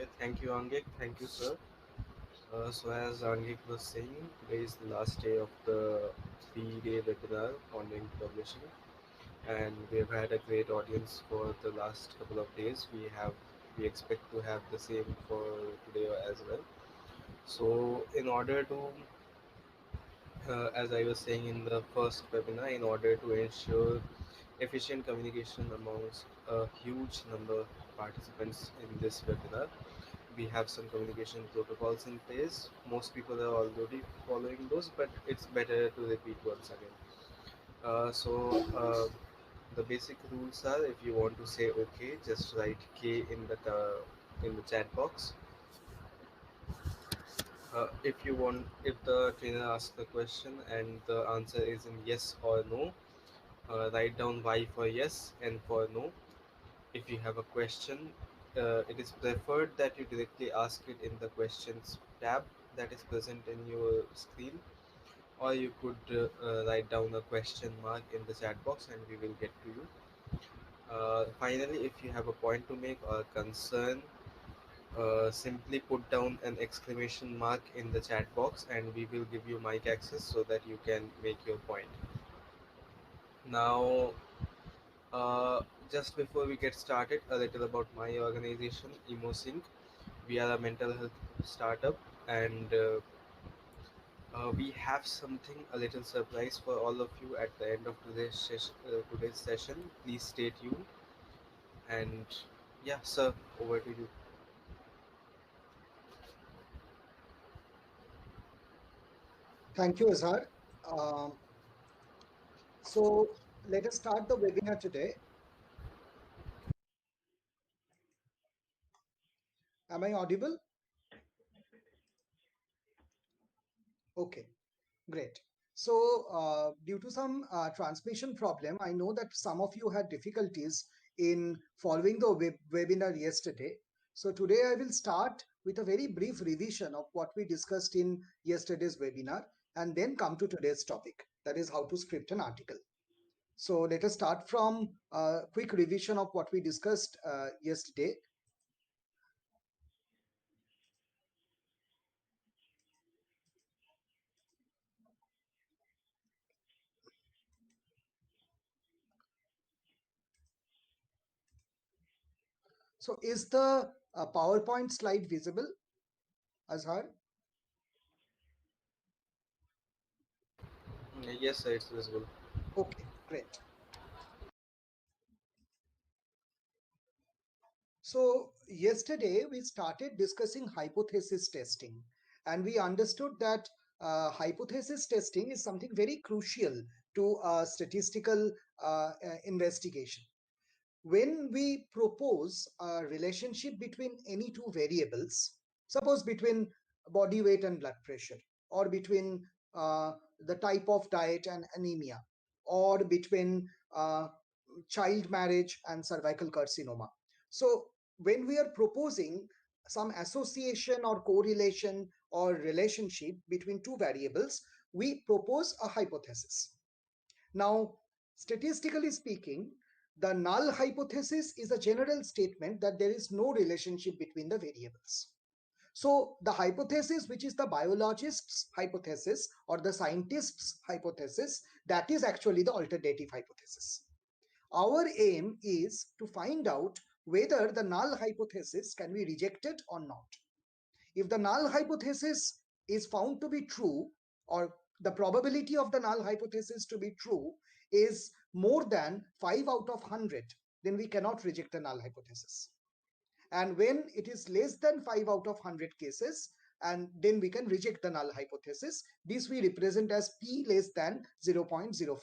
Okay, thank you, Angik. Thank you, sir. So, as Angik was saying, today is the last day of the 3-day webinar on link publishing, and we've had a great audience for the last couple of days. We expect to have the same for today as well. So, in order to as I was saying in the first webinar, in order to ensure efficient communication amongst a huge number of participants in this webinar, we have some communication protocols in place. Most people are already following those, but it's better to repeat once again. So the basic rules are: if you want to say OK, just write K in the chat box. If the trainer asks a question and the answer is in yes or no, write down Y for yes and for no. If you have a question, it is preferred that you directly ask it in the questions tab that is present in your screen, or you could write down a question mark in the chat box and we will get to you. Finally, if you have a point to make or a concern, simply put down an exclamation mark in the chat box and we will give you mic access so that you can make your point. Now, just before we get started, a little about my organization, EmoSync. We are a mental health startup, and we have something a little surprise for all of you at the end of today's session. Please stay tuned. And yeah, sir, over to you. Thank you, Azhar. Um, so let us start the webinar today. Am I audible? Okay, great. So due to some transmission problem, I know that some of you had difficulties in following the webinar yesterday. So today I will start with a very brief revision of what we discussed in yesterday's webinar and then come to today's topic, that is how to script an article. So let us start from a quick revision of what we discussed yesterday. So is the PowerPoint slide visible, Azhar? Yes, sir, it's visible. Okay, great. So yesterday we started discussing hypothesis testing, and we understood that hypothesis testing is something very crucial to statistical investigation. When we propose a relationship between any two variables, suppose between body weight and blood pressure, or between the type of diet and anemia, or between child marriage and cervical carcinoma. So when we are proposing some association or correlation or relationship between two variables, we propose a hypothesis. Now, statistically speaking, the null hypothesis is a general statement that there is no relationship between the variables. So the hypothesis, which is the biologist's hypothesis or the scientist's hypothesis, that is actually the alternative hypothesis. Our aim is to find out whether the null hypothesis can be rejected or not. If the null hypothesis is found to be true, or the probability of the null hypothesis to be true is more than 5 out of 100, then we cannot reject the null hypothesis. And when it is less than 5 out of 100 cases, and then we can reject the null hypothesis. This we represent as p less than 0.05.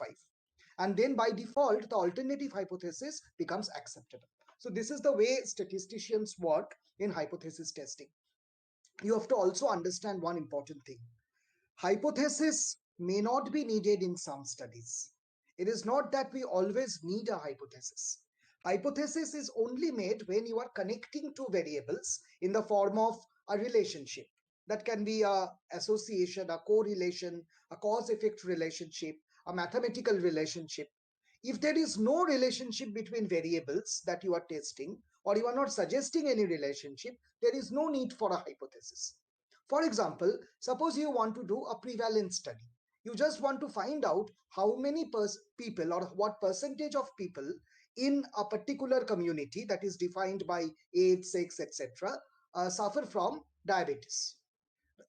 And then by default, the alternative hypothesis becomes acceptable. So this is the way statisticians work in hypothesis testing. You have to also understand one important thing. Hypothesis may not be needed in some studies. It is not that we always need a hypothesis. Hypothesis is only made when you are connecting two variables in the form of a relationship. That can be a association, a correlation, a cause-effect relationship, a mathematical relationship. If there is no relationship between variables that you are testing, or you are not suggesting any relationship, there is no need for a hypothesis. For example, suppose you want to do a prevalence study. You just want to find out how many people or what percentage of people in a particular community that is defined by age, sex, etc., suffer from diabetes.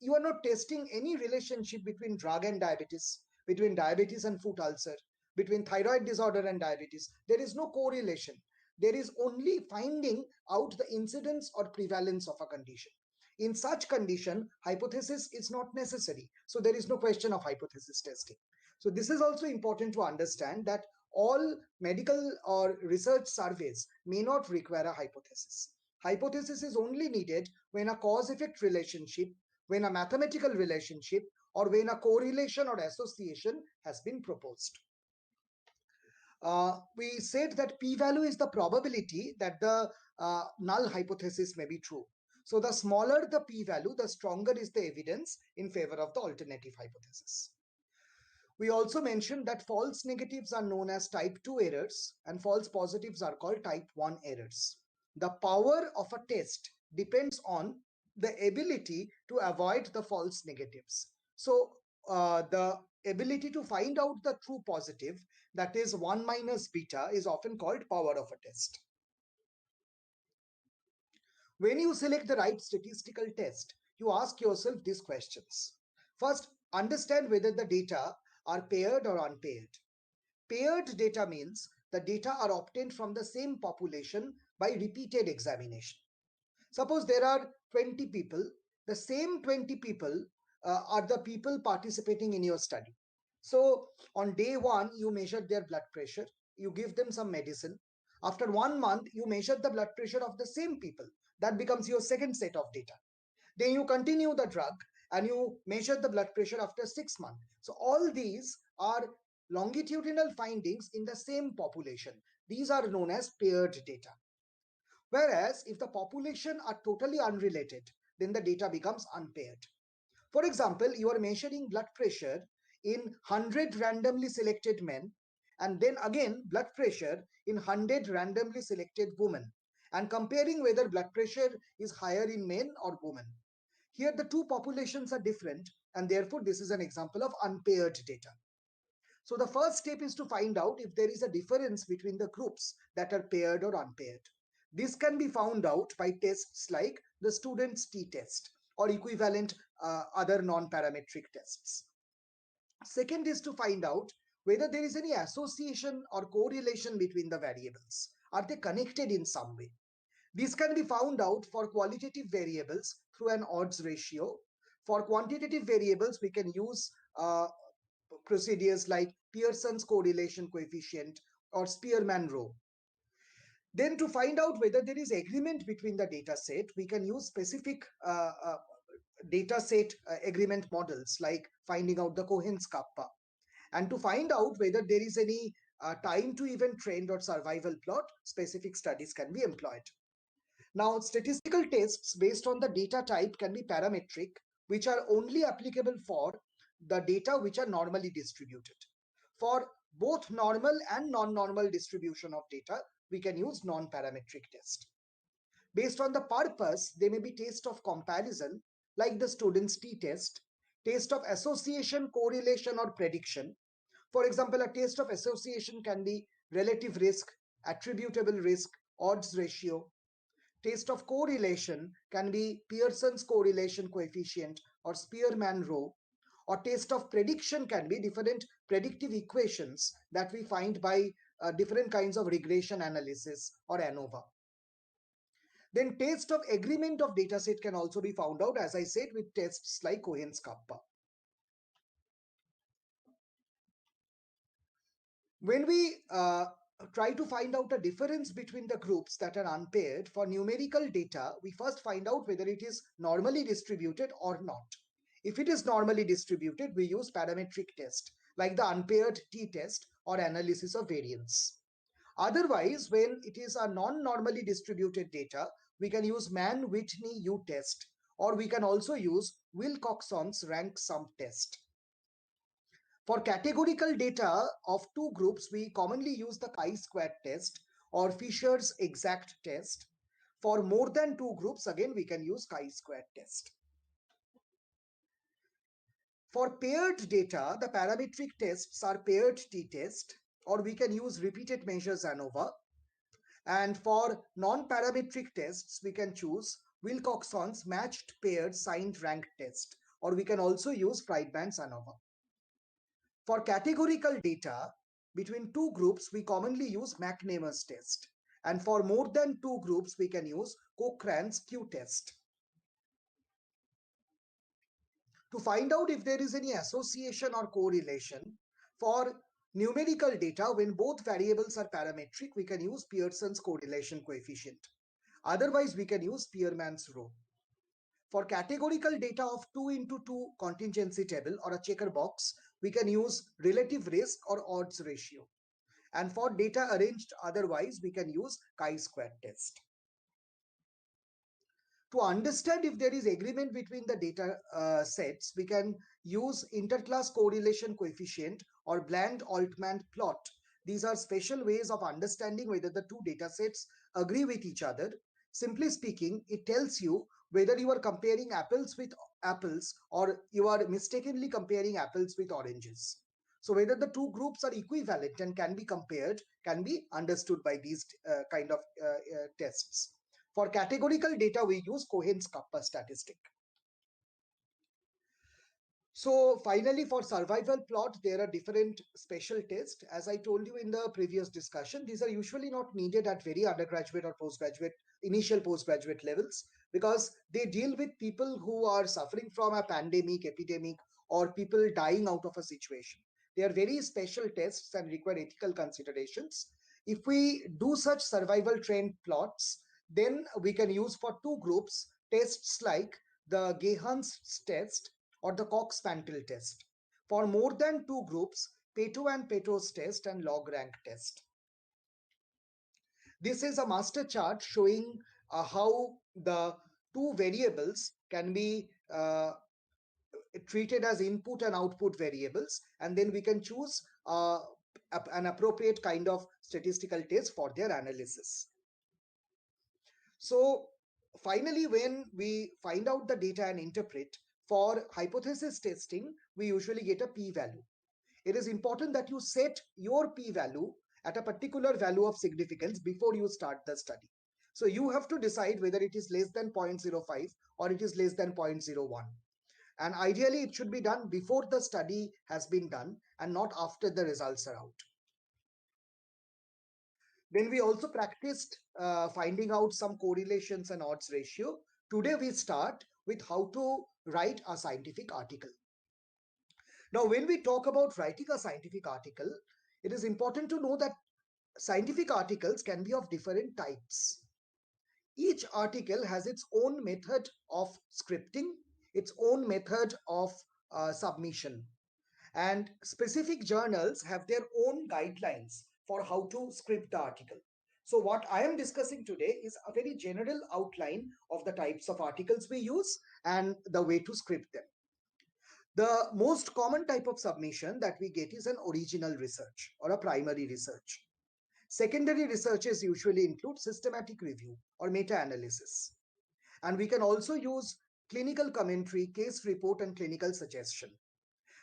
You are not testing any relationship between drug and diabetes, between diabetes and foot ulcer, between thyroid disorder and diabetes. There is no correlation. There is only finding out the incidence or prevalence of a condition. In such condition, hypothesis is not necessary. So there is no question of hypothesis testing. So this is also important to understand that all medical or research surveys may not require a hypothesis. Hypothesis is only needed when a cause-effect relationship, when a mathematical relationship, or when a correlation or association has been proposed. We said that p-value is the probability that the null hypothesis may be true. So the smaller the p-value, the stronger is the evidence in favor of the alternative hypothesis. We also mentioned that false negatives are known as type 2 errors and false positives are called type 1 errors. The power of a test depends on the ability to avoid the false negatives. So the ability to find out the true positive, that is 1 minus beta, is often called power of a test. When you select the right statistical test, you ask yourself these questions. First, understand whether the data are paired or unpaired. Paired data means the data are obtained from the same population by repeated examination. Suppose there are 20 people, the same 20 people are the people participating in your study. So on day one, you measure their blood pressure, you give them some medicine. After 1 month, you measure the blood pressure of the same people. That becomes your second set of data. Then you continue the drug and you measure the blood pressure after 6 months. So all these are longitudinal findings in the same population. These are known as paired data. Whereas if the population are totally unrelated, then the data becomes unpaired. For example, you are measuring blood pressure in 100 randomly selected men and then again blood pressure in 100 randomly selected women and comparing whether blood pressure is higher in men or women. Here the two populations are different and therefore this is an example of unpaired data. So the first step is to find out if there is a difference between the groups that are paired or unpaired. This can be found out by tests like the student's t-test or equivalent other non-parametric tests. Second is to find out whether there is any association or correlation between the variables. Are they connected in some way? This can be found out for qualitative variables through an odds ratio. For quantitative variables, we can use procedures like Pearson's correlation coefficient or Spearman-Rho. Then to find out whether there is agreement between the data set, we can use specific data set agreement models like finding out the Cohen's kappa. And to find out whether there is any time to event trend or survival plot, specific studies can be employed. Now, statistical tests based on the data type can be parametric, which are only applicable for the data which are normally distributed. For both normal and non-normal distribution of data, we can use non-parametric test. Based on the purpose, they may be test of comparison, like the student's t-test, test of association, correlation, or prediction. For example, a test of association can be relative risk, attributable risk, odds ratio. Test of correlation can be Pearson's correlation coefficient or Spearman-Rho, or test of prediction can be different predictive equations that we find by different kinds of regression analysis or ANOVA. Then test of agreement of dataset can also be found out, as I said, with tests like Cohen's kappa. When we try to find out a difference between the groups that are unpaired for numerical data, we first find out whether it is normally distributed or not. If it is normally distributed, we use parametric test like the unpaired t-test or analysis of variance. Otherwise, when it is a non-normally distributed data, we can use Mann-Whitney U-test, or we can also use Wilcoxon's rank sum test. For categorical data of two groups, we commonly use the chi-square test or Fisher's exact test. For more than two groups, again, we can use chi-square test. For paired data, the parametric tests are paired t-test, or we can use repeated measures ANOVA. And for non-parametric tests, we can choose Wilcoxon's matched paired signed rank test, or we can also use Friedman's ANOVA. For categorical data between two groups, we commonly use McNemar's test. And for more than two groups, we can use Cochrane's Q test. To find out if there is any association or correlation, for numerical data, when both variables are parametric, we can use Pearson's correlation coefficient. Otherwise, we can use Spearman's rho. For categorical data of 2 into 2 contingency table or a checker box, we can use relative risk or odds ratio. And for data arranged otherwise, we can use chi-square test. To understand if there is agreement between the data sets, we can use interclass correlation coefficient or Bland-Altman plot. These are special ways of understanding whether the two data sets agree with each other. Simply speaking, it tells you whether you are comparing apples with apples or you are mistakenly comparing apples with oranges. So whether the two groups are equivalent and can be compared can be understood by these kind of tests. For categorical data, we use Cohen's kappa statistic. So finally, for survival plot, there are different special tests. As I told you in the previous discussion, these are usually not needed at very undergraduate or postgraduate, initial postgraduate levels, because they deal with people who are suffering from a pandemic, epidemic, or people dying out of a situation. They are very special tests and require ethical considerations. If we do such survival trend plots, then we can use for two groups tests like the Gahan's test or the Cox-Pantil test. For more than two groups, Pato and Peto's test and log rank test. This is a master chart showing how the two variables can be treated as input and output variables, and then we can choose an appropriate kind of statistical test for their analysis. So finally, when we find out the data and interpret, for hypothesis testing, we usually get a p-value. It is important that you set your p-value at a particular value of significance before you start the study. So you have to decide whether it is less than 0.05 or it is less than 0.01. And ideally, it should be done before the study has been done and not after the results are out. Then we also practiced finding out some correlations and odds ratio. Today we start with how to write a scientific article. Now, when we talk about writing a scientific article, it is important to know that scientific articles can be of different types. Each article has its own method of scripting, its own method of submission. And specific journals have their own guidelines for how to script the article. So what I am discussing today is a very general outline of the types of articles we use and the way to script them. The most common type of submission that we get is an original research or a primary research. Secondary researches usually include systematic review or meta-analysis. And we can also use clinical commentary, case report, and clinical suggestion.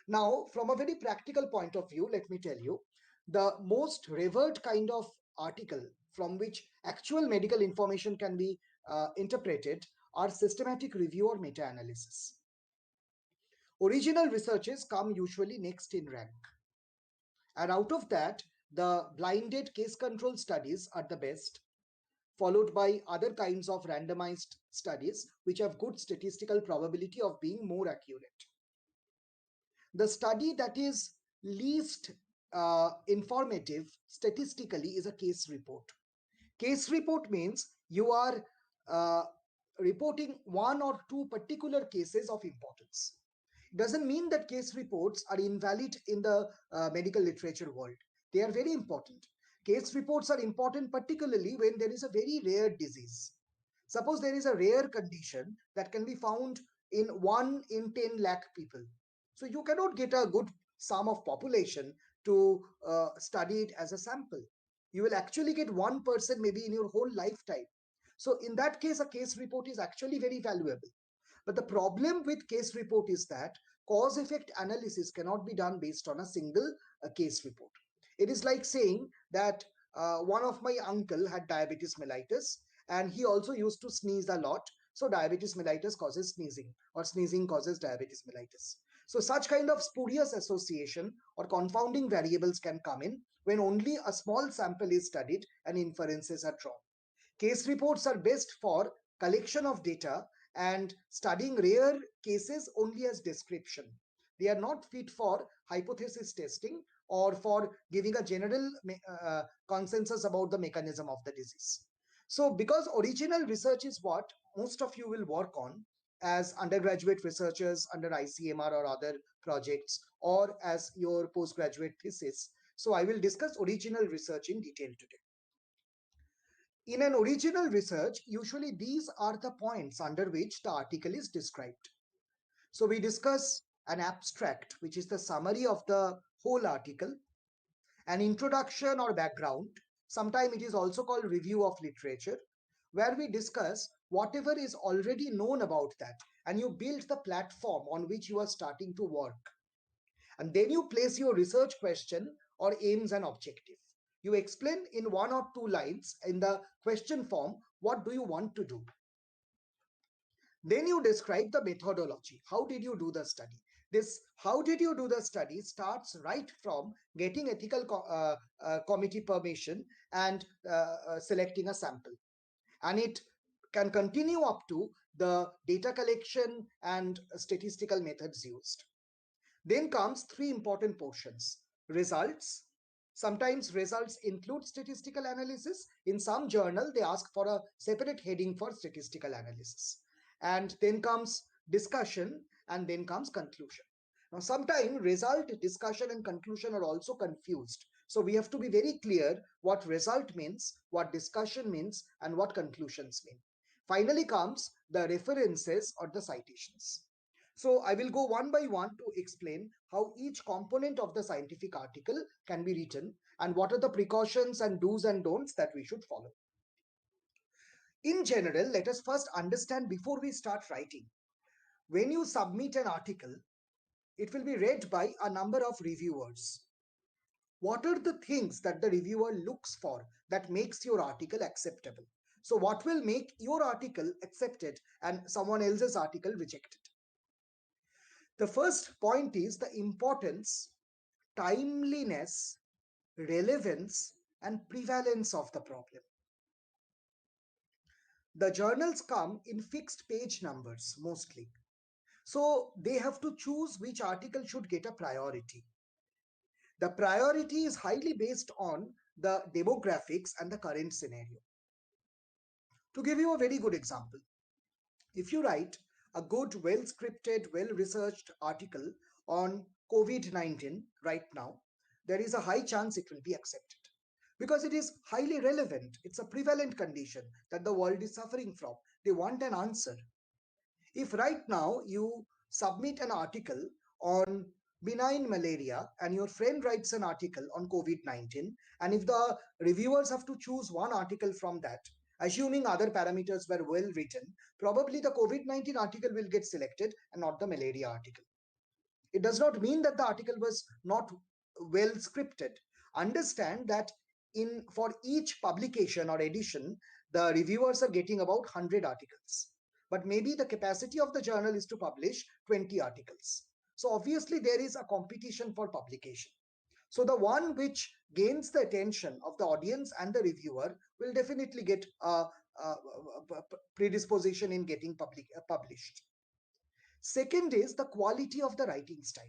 Now, from a very practical point of view, let me tell you, the most revered kind of article from which actual medical information can be interpreted are systematic review or meta-analysis. Original researches come usually next in rank. And out of that, the blinded case control studies are the best, followed by other kinds of randomized studies, which have good statistical probability of being more accurate. The study that is least informative statistically is a case report. Case report means you are reporting one or two particular cases of importance. It doesn't mean that case reports are invalid in the medical literature world. They are very important. Case reports are important particularly when there is a very rare disease. Suppose there is a rare condition that can be found in 1 in 10 lakh people. So you cannot get a good sum of population to study it as a sample. You will actually get one person maybe in your whole lifetime. So in that case, a case report is actually very valuable. But the problem with case report is that cause effect analysis cannot be done based on a single case report. It is like saying that one of my uncle had diabetes mellitus and he also used to sneeze a lot. So diabetes mellitus causes sneezing or sneezing causes diabetes mellitus. So such kind of spurious association or confounding variables can come in when only a small sample is studied and inferences are drawn. Case reports are best for collection of data and studying rare cases only as description. They are not fit for hypothesis testing or for giving a general consensus about the mechanism of the disease. So, because original research is what most of you will work on as undergraduate researchers under ICMR or other projects or as your postgraduate thesis, so I will discuss original research in detail today. In an original research, usually these are the points under which the article is described. So we discuss an abstract, which is the summary of the whole article, an introduction or background. Sometimes it is also called review of literature, where we discuss whatever is already known about that, and you build the platform on which you are starting to work. And then you place your research question or aims and objective. You explain in 1 or 2 lines in the question form what do you want to do. Then you describe the methodology. How did you do the study? This how did you do the study starts right from getting ethical committee permission and selecting a sample. And it can continue up to the data collection and statistical methods used. Then comes three important portions. Results. Sometimes results include statistical analysis. In some journal, they ask for a separate heading for statistical analysis. And then comes discussion, and then comes conclusion. Now, sometimes result, discussion, and conclusion are also confused. So we have to be very clear what result means, what discussion means, and what conclusions mean. Finally comes the references or the citations. So I will go one by one to explain how each component of the scientific article can be written and what are the precautions and do's and don'ts that we should follow. In general, let us first understand before we start writing. When you submit an article, it will be read by a number of reviewers. What are the things that the reviewer looks for that makes your article acceptable? So what will make your article accepted and someone else's article rejected? The first point is the importance, timeliness, relevance, and prevalence of the problem. The journals come in fixed page numbers mostly. So they have to choose which article should get a priority. The priority is highly based on the demographics and the current scenario. To give you a very good example, if you write a good, well scripted, well researched article on COVID 19 right now, there is a high chance it will be accepted because it is highly relevant. It's a prevalent condition that the world is suffering from. They want an answer. If right now you submit an article on benign malaria and your friend writes an article on COVID 19, and if the reviewers have to choose one article from that, assuming other parameters were well written, probably the COVID 19 article will get selected and not the malaria article. It does not mean that the article was not well scripted. Understand that in for each publication or edition, the reviewers are getting about 100 articles. But maybe the capacity of the journal is to publish 20 articles. So obviously there is a competition for publication. So the one which gains the attention of the audience and the reviewer will definitely get a predisposition in getting published. Second is the quality of the writing style.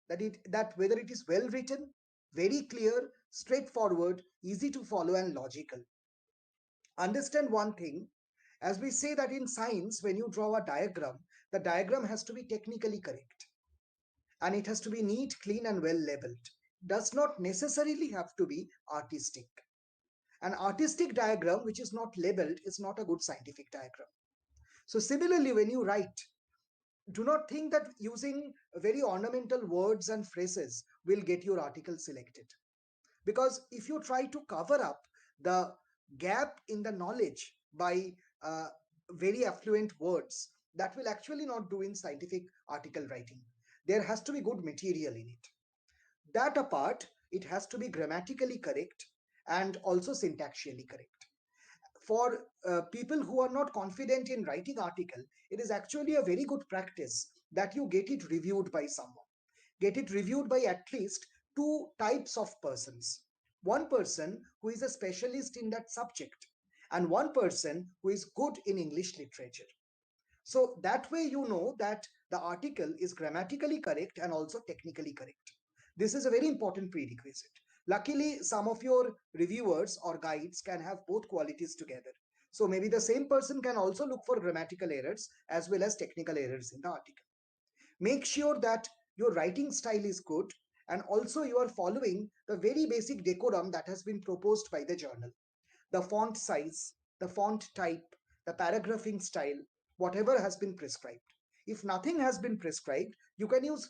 That whether it is well written, very clear, straightforward, easy to follow, and logical. Understand one thing, as we say that in science, when you draw a diagram, the diagram has to be technically correct and it has to be neat, clean, and well labeled. Does not necessarily have to be artistic. An artistic diagram which is not labeled is not a good scientific diagram. So similarly, when you write, do not think that using very ornamental words and phrases will get your article selected. Because if you try to cover up the gap in the knowledge by uh, very affluent words that will actually not do in scientific article writing. There has to be good material in it. That apart, it has to be grammatically correct and also syntaxially correct. For people who are not confident in writing article, it is actually a very good practice that you get it reviewed by someone. Get it reviewed by at least two types of persons. One person who is a specialist in that subject, and one person who is good in English literature. So that way you know that the article is grammatically correct and also technically correct. This is a very important prerequisite. Luckily, some of your reviewers or guides can have both qualities together. So maybe the same person can also look for grammatical errors as well as technical errors in the article. Make sure that your writing style is good and also you are following the very basic decorum that has been proposed by the journal. The font size, the font type, the paragraphing style, whatever has been prescribed. If nothing has been prescribed, you can use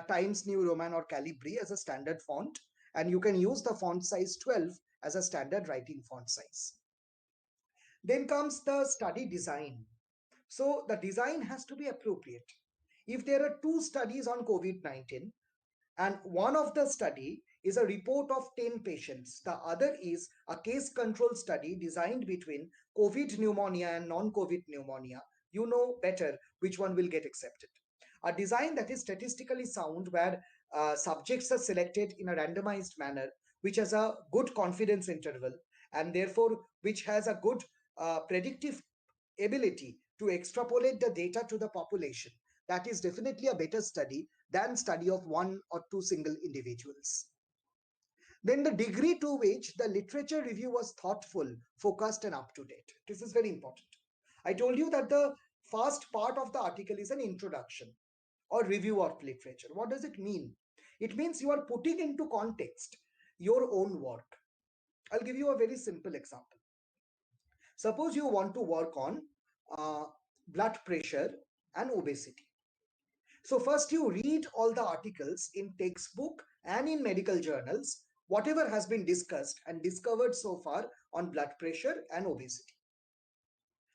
Times New Roman or Calibri as a standard font, and you can use the font size 12 as a standard writing font size. Then comes the study design. So the design has to be appropriate. If there are two studies on COVID-19, and one of the study is a report of 10 patients, the other is a case control study designed between COVID pneumonia and non-COVID pneumonia, you know better which one will get accepted. A design that is statistically sound, where subjects are selected in a randomized manner, which has a good confidence interval, and therefore which has a good predictive ability to extrapolate the data to the population, that is definitely a better study than study of one or two single individuals. Then the degree to which the literature review was thoughtful, focused, and up to date. This is very important. I told you that the first part of the article is an introduction or review of literature. What does it mean? It means you are putting into context your own work. I'll give you a very simple example. Suppose you want to work on uh, blood pressure and obesity. So first you read all the articles in textbook and in medical journals, whatever has been discussed and discovered so far on blood pressure and obesity.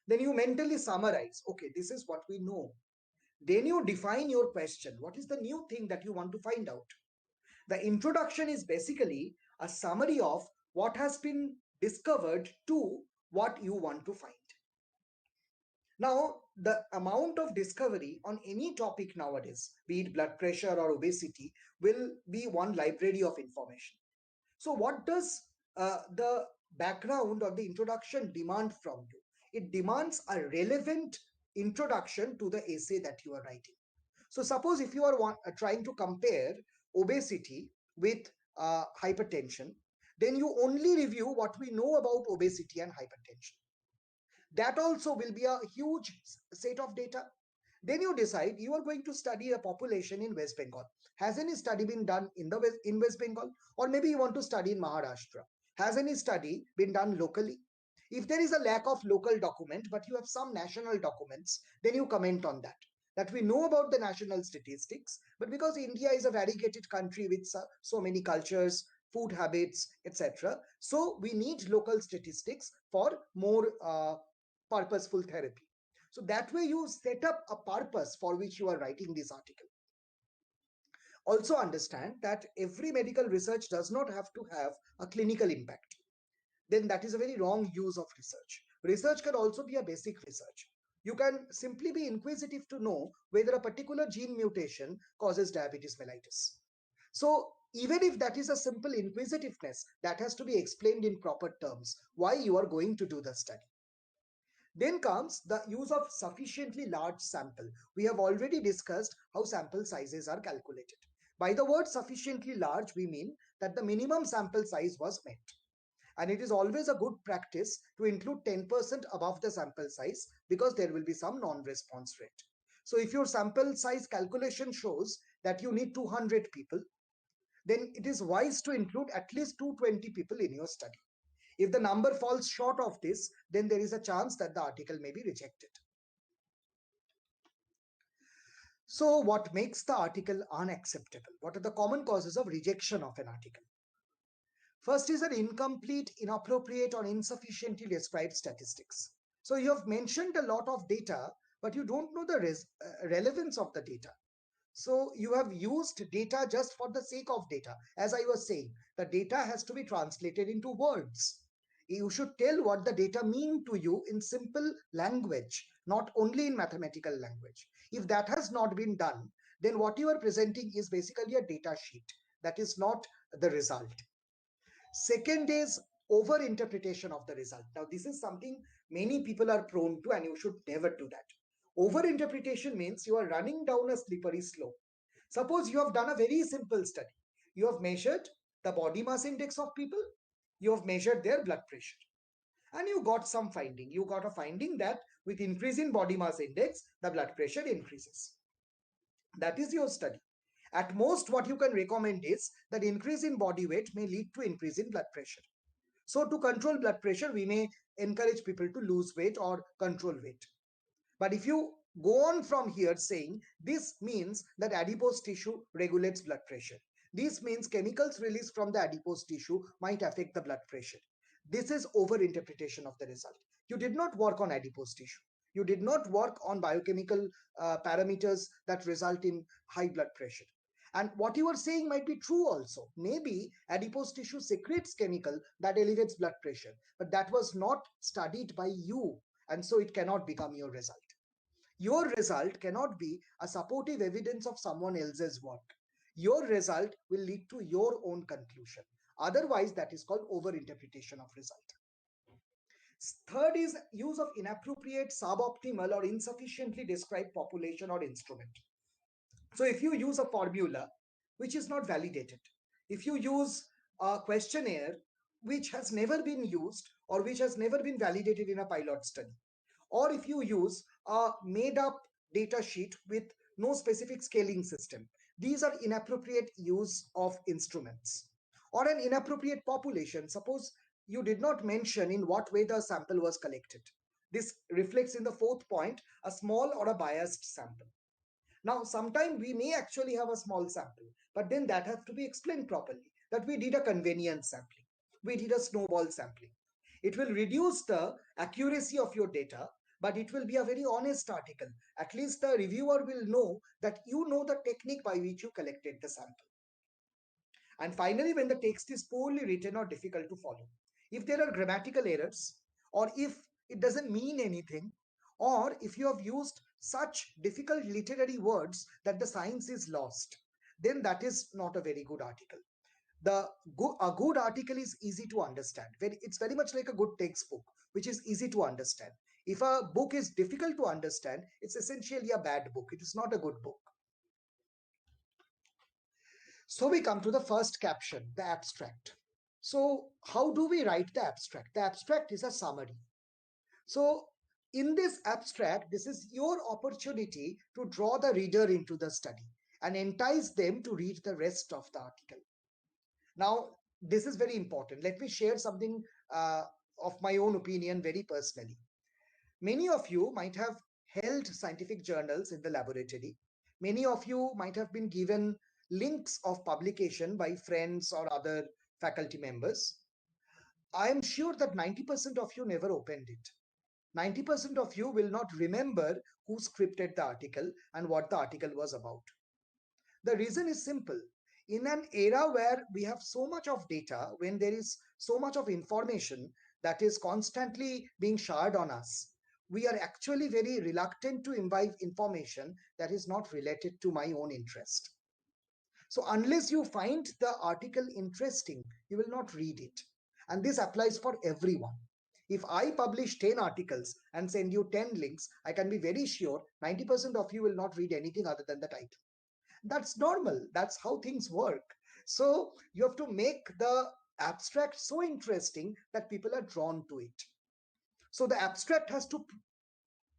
Then you mentally summarize, okay, this is what we know. Then you define your question. What is the new thing that you want to find out? The introduction is basically a summary of what has been discovered to what you want to find. Now, the amount of discovery on any topic nowadays, be it blood pressure or obesity, will be one library of information. So, what does the background or the introduction demand from you? It demands a relevant introduction to the essay that you are writing. So, suppose if you are trying to compare obesity with hypertension, then you only review what we know about obesity and hypertension. That also will be a huge set of data. Then you decide you are going to study a population in West Bengal. Has any study been done in West Bengal? Or maybe you want to study in Maharashtra. Has any study been done locally? If there is a lack of local document, but you have some national documents, then you comment on that. That we know about the national statistics, but because India is a variegated country with so many cultures, food habits, etc., so we need local statistics for more purposeful therapy. So that way you set up a purpose for which you are writing this article. Also understand that every medical research does not have to have a clinical impact. Then that is a very wrong use of research. Research can also be a basic research. You can simply be inquisitive to know whether a particular gene mutation causes diabetes mellitus. So even if that is a simple inquisitiveness, that has to be explained in proper terms why you are going to do the study. Then comes the use of sufficiently large sample. We have already discussed how sample sizes are calculated. By the word sufficiently large, we mean that the minimum sample size was met. And it is always a good practice to include 10% above the sample size because there will be some non-response rate. So if your sample size calculation shows that you need 200 people, then it is wise to include at least 220 people in your study. If the number falls short of this, then there is a chance that the article may be rejected. So, what makes the article unacceptable? What are the common causes of rejection of an article? First is an incomplete, inappropriate, or insufficiently described statistics. So you have mentioned a lot of data, but you don't know the relevance of the data. So you have used data just for the sake of data. As I was saying, the data has to be translated into words. You should tell what the data mean to you in simple language, not only in mathematical language. If that has not been done, then what you are presenting is basically a data sheet. That is not the result. Second is over interpretation of the result. Now, this is something many people are prone to, and you should never do that. Over interpretation means you are running down a slippery slope. Suppose you have done a very simple study. You have measured the body mass index of people, you have measured their blood pressure, and you got some finding. You got a finding that with increase in body mass index, the blood pressure increases. That is your study. At most, what you can recommend is that increase in body weight may lead to increase in blood pressure. So to control blood pressure, we may encourage people to lose weight or control weight. But if you go on from here saying this means that adipose tissue regulates blood pressure, this means chemicals released from the adipose tissue might affect the blood pressure. This is over interpretation of the result. You did not work on adipose tissue. You did not work on biochemical parameters that result in high blood pressure. And what you are saying might be true also. Maybe adipose tissue secretes chemical that elevates blood pressure, but that was not studied by you, and so it cannot become your result. Your result cannot be a supportive evidence of someone else's work. Your result will lead to your own conclusion. Otherwise, that is called overinterpretation of result. Third is use of inappropriate, suboptimal, or insufficiently described population or instrument. So if you use a formula which is not validated, if you use a questionnaire which has never been used or which has never been validated in a pilot study, or if you use a made up data sheet with no specific scaling system, these are inappropriate use of instruments. Or an inappropriate population. Suppose you did not mention in what way the sample was collected. This reflects in the fourth point, a small or a biased sample. Now, sometimes we may actually have a small sample, but then that has to be explained properly that we did a convenience sampling, we did a snowball sampling. It will reduce the accuracy of your data, but it will be a very honest article. At least the reviewer will know that you know the technique by which you collected the sample. And finally, when the text is poorly written or difficult to follow, if there are grammatical errors, or if it doesn't mean anything, or if you have used such difficult literary words that the science is lost, then that is not a very good article. A good article is easy to understand. It's very much like a good textbook, which is easy to understand. If a book is difficult to understand, it's essentially a bad book. It is not a good book. So we come to the first caption, the abstract. So how do we write the abstract? The abstract is a summary. So in this abstract, this is your opportunity to draw the reader into the study and entice them to read the rest of the article. Now, this is very important. Let me share something of my own opinion very personally. Many of you might have held scientific journals in the laboratory. Many of you might have been given links of publication by friends or other faculty members. I am sure that 90% of you never opened it. 90% of you will not remember who scripted the article and what the article was about. The reason is simple. In an era where we have so much of data, when there is so much of information that is constantly being showered on us, we are actually very reluctant to imbibe information that is not related to my own interest. So unless you find the article interesting, you will not read it. And this applies for everyone. If I publish 10 articles and send you 10 links, I can be very sure 90% of you will not read anything other than the title. That's normal. That's how things work. So you have to make the abstract so interesting that people are drawn to it. So the abstract has to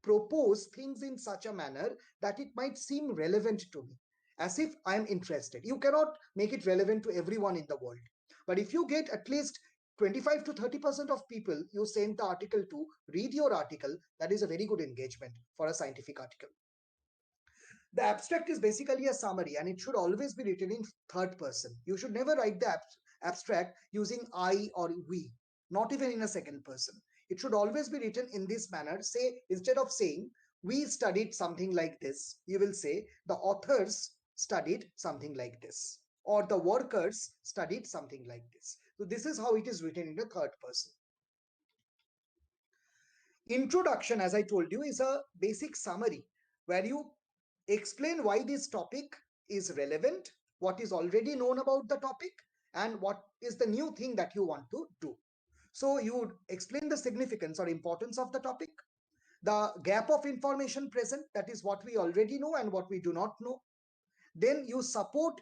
propose things in such a manner that it might seem relevant to me, as if I am interested. You cannot make it relevant to everyone in the world. But if you get at least 25 to 30% of people you send the article to read your article, that is a very good engagement for a scientific article. The abstract is basically a summary, and it should always be written in third person. You should never write the abstract using I or we, not even in a second person. It should always be written in this manner. Say, instead of saying we studied something like this, you will say the authors studied something like this, or the workers studied something like this. So this is how it is written in the third person. Introduction, as I told you, is a basic summary where you explain why this topic is relevant, what is already known about the topic, and what is the new thing that you want to do. So you would explain the significance or importance of the topic, the gap of information present, that is what we already know and what we do not know. Then you support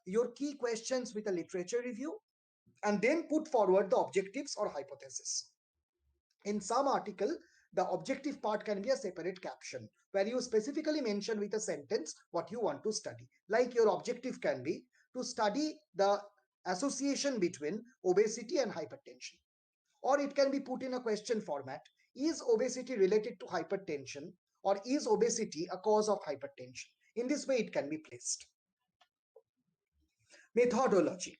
your key questions with a literature review, and then put forward the objectives or hypothesis. In some article, the objective part can be a separate caption where you specifically mention with a sentence what you want to study. Like your objective can be to study the association between obesity and hypertension. Or it can be put in a question format. Is obesity related to hypertension, or is obesity a cause of hypertension? In this way, it can be placed. Methodology.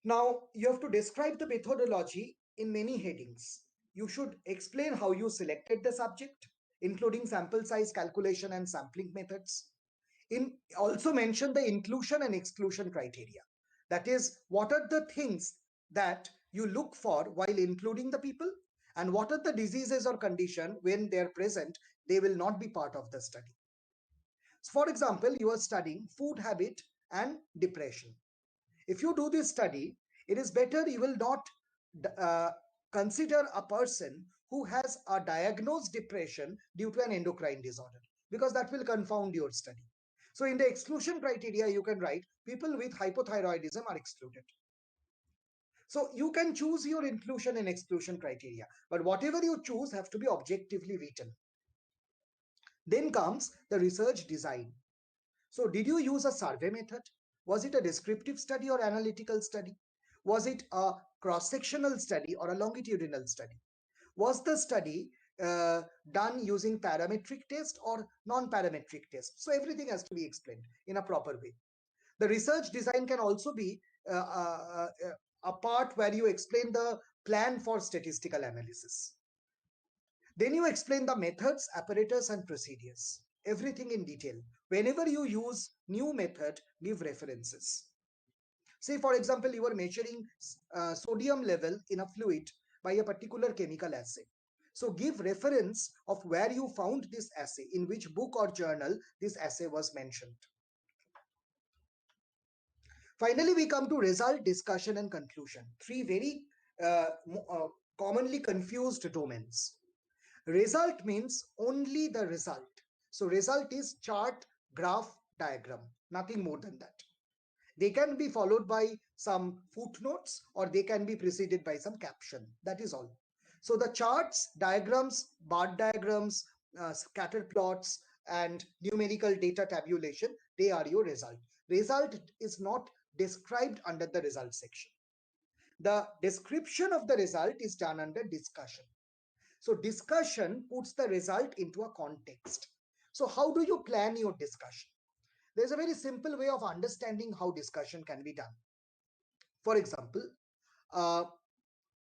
Now, you have to describe the methodology in many headings. You should explain how you selected the subject, including sample size calculation and sampling methods. Also mention the inclusion and exclusion criteria. That is, what are the things that you look for while including the people, and what are the diseases or condition when they are present, they will not be part of the study. So for example, you are studying food habit and depression. If you do this study, it is better you will not uh, consider a person who has a diagnosed depression due to an endocrine disorder, because that will confound your study. So in the exclusion criteria, you can write people with hypothyroidism are excluded. So you can choose your inclusion and exclusion criteria, but whatever you choose have to be objectively written. Then comes the research design. So did you use a survey method? Was it a descriptive study or analytical study? Was it a cross-sectional study or a longitudinal study? Was the study done using parametric test or non-parametric test? So everything has to be explained in a proper way. The research design can also be a part where you explain the plan for statistical analysis. Then you explain the methods, apparatus, and procedures. Everything in detail. Whenever you use new method, give references. Say, for example, you are measuring sodium level in a fluid by a particular chemical assay. So give reference of where you found this assay, in which book or journal this assay was mentioned. Finally, we come to result, discussion, and conclusion. Three very uh, commonly confused domains. Result means only the result. So result is chart, graph, diagram, nothing more than that. They can be followed by some footnotes, or they can be preceded by some caption. That is all. So the charts, diagrams, bar diagrams, scatter plots, and numerical data tabulation, they are your result. Result is not described under the result section. The description of the result is done under discussion. So discussion puts the result into a context. So how do you plan your discussion? There's a very simple way of understanding how discussion can be done. For example, uh,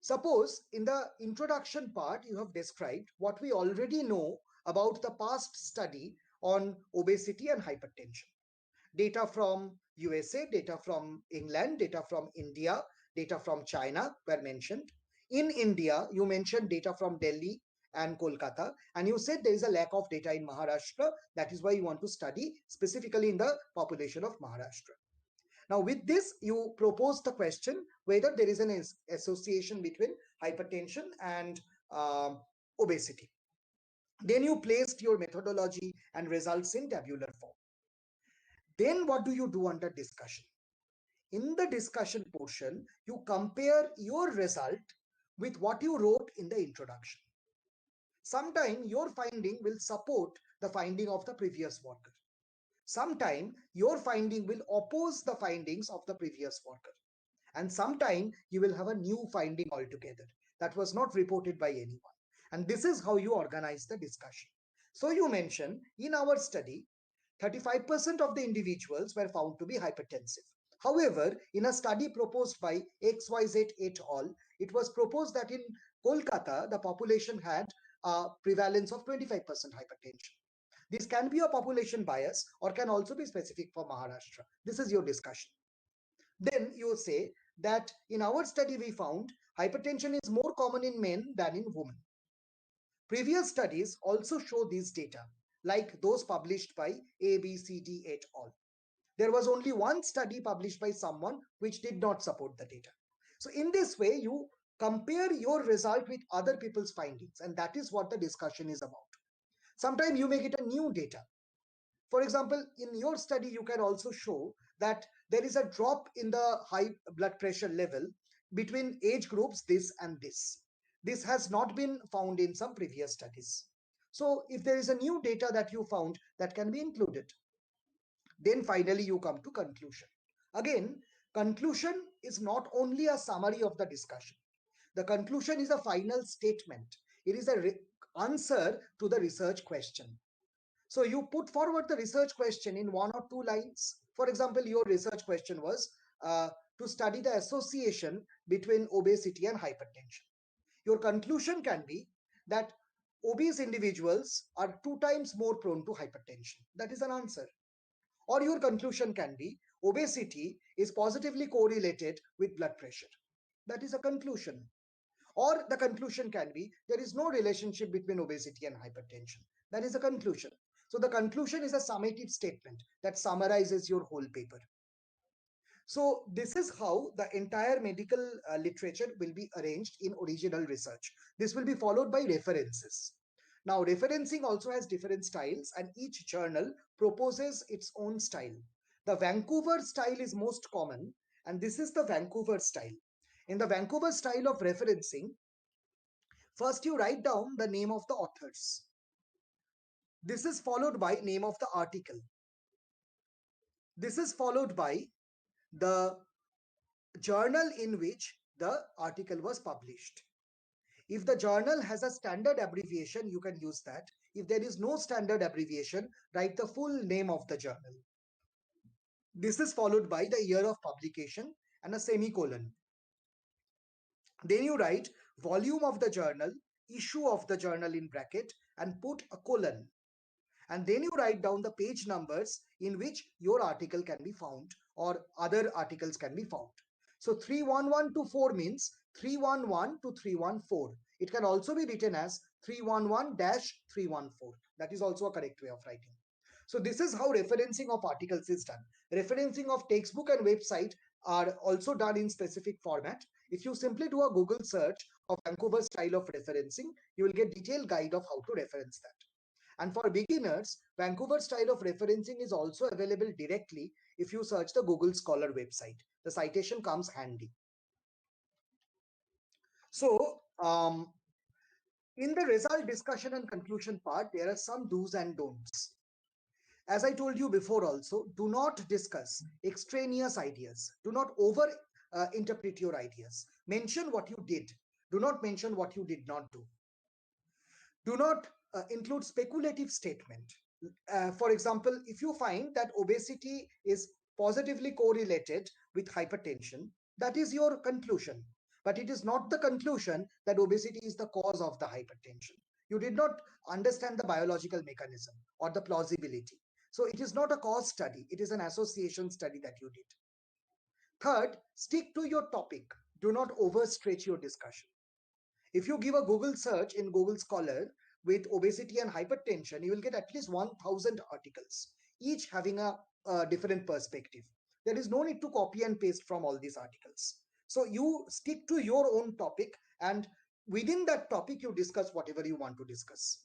suppose in the introduction part, you have described what we already know about the past study on obesity and hypertension. Data from USA, data from England, data from India, data from China were mentioned. In India, you mentioned data from Delhi and Kolkata, and you said there is a lack of data in Maharashtra. That is why you want to study specifically in the population of Maharashtra. Now, with this, you propose the question whether there is an association between hypertension and obesity. Then you placed your methodology and results in tabular form. Then what do you do under discussion? In the discussion portion, you compare your result with what you wrote in the introduction. Sometime your finding will support the finding of the previous worker. Sometime your finding will oppose the findings of the previous worker. And sometime you will have a new finding altogether that was not reported by anyone. And this is how you organize the discussion. So you mention in our study, 35% of the individuals were found to be hypertensive. However, in a study proposed by XYZ et al., it was proposed that in Kolkata, the population had a prevalence of 25% hypertension. This can be a population bias or can also be specific for Maharashtra. This is your discussion. Then you say that in our study we found hypertension is more common in men than in women. Previous studies also show these data, like those published by ABCD et al. There was only one study published by someone which did not support the data. So in this way, you compare your result with other people's findings, and that is what the discussion is about. Sometimes you may get a new data. For example, in your study, you can also show that there is a drop in the high blood pressure level between age groups this and this. This has not been found in some previous studies. So if there is a new data that you found, that can be included. Then finally you come to conclusion. Again, conclusion is not only a summary of the discussion. The conclusion is a final statement. It is a answer to the research question. So you put forward the research question in 1 or 2 lines. For example, your research question was to study the association between obesity and hypertension. Your conclusion can be that obese individuals are 2 times more prone to hypertension. That is an answer. Or your conclusion can be obesity is positively correlated with blood pressure. That is a conclusion. Or the conclusion can be there is no relationship between obesity and hypertension. That is a conclusion. So the conclusion is a summative statement that summarizes your whole paper. So this is how the entire medical literature will be arranged in original research. This will be followed by references. Now, referencing also has different styles, and each journal proposes its own style. The Vancouver style is most common, and this is the Vancouver style. In the Vancouver style of referencing, first you write down the name of the authors. This is followed by name of the article. This is followed by the journal in which the article was published. If the journal has a standard abbreviation, you can use that. If there is no standard abbreviation, write the full name of the journal. This is followed by the year of publication and a semicolon. Then you write volume of the journal, issue of the journal in bracket, and put a colon. And then you write down the page numbers in which your article can be found or other articles can be found. So 31124 means 311 to 314. It can also be written as 311-314. That is also a correct way of writing. So this is how referencing of articles is done. Referencing of textbook and website are also done in specific format. If you simply do a Google search of Vancouver style of referencing, you will get detailed guide of how to reference that. And for beginners, Vancouver style of referencing is also available directly if you search the Google Scholar website. The citation comes handy. So, in the result discussion and conclusion part, there are some do's and don'ts. As I told you before also, do not discuss extraneous ideas. Do not over interpret your ideas. Mention what you did. Do not mention what you did not do. Do not include speculative statement. For example, if you find that obesity is positively correlated with hypertension, that is your conclusion. But it is not the conclusion that obesity is the cause of the hypertension. You did not understand the biological mechanism or the plausibility. So it is not a cause study, it is an association study that you did. Third, stick to your topic. Do not overstretch your discussion. If you give a Google search in Google Scholar with obesity and hypertension, you will get at least 1000 articles, each having a different perspective. There is no need to copy and paste from all these articles. So you stick to your own topic, and within that topic, you discuss whatever you want to discuss.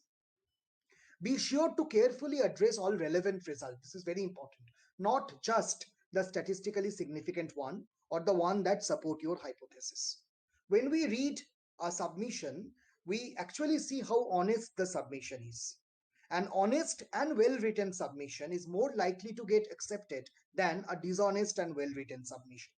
Be sure to carefully address all relevant results. This is very important. Not just the statistically significant one or the one that support your hypothesis. When we read a submission, we actually see how honest the submission is. An honest and well-written submission is more likely to get accepted than a dishonest and well-written submission.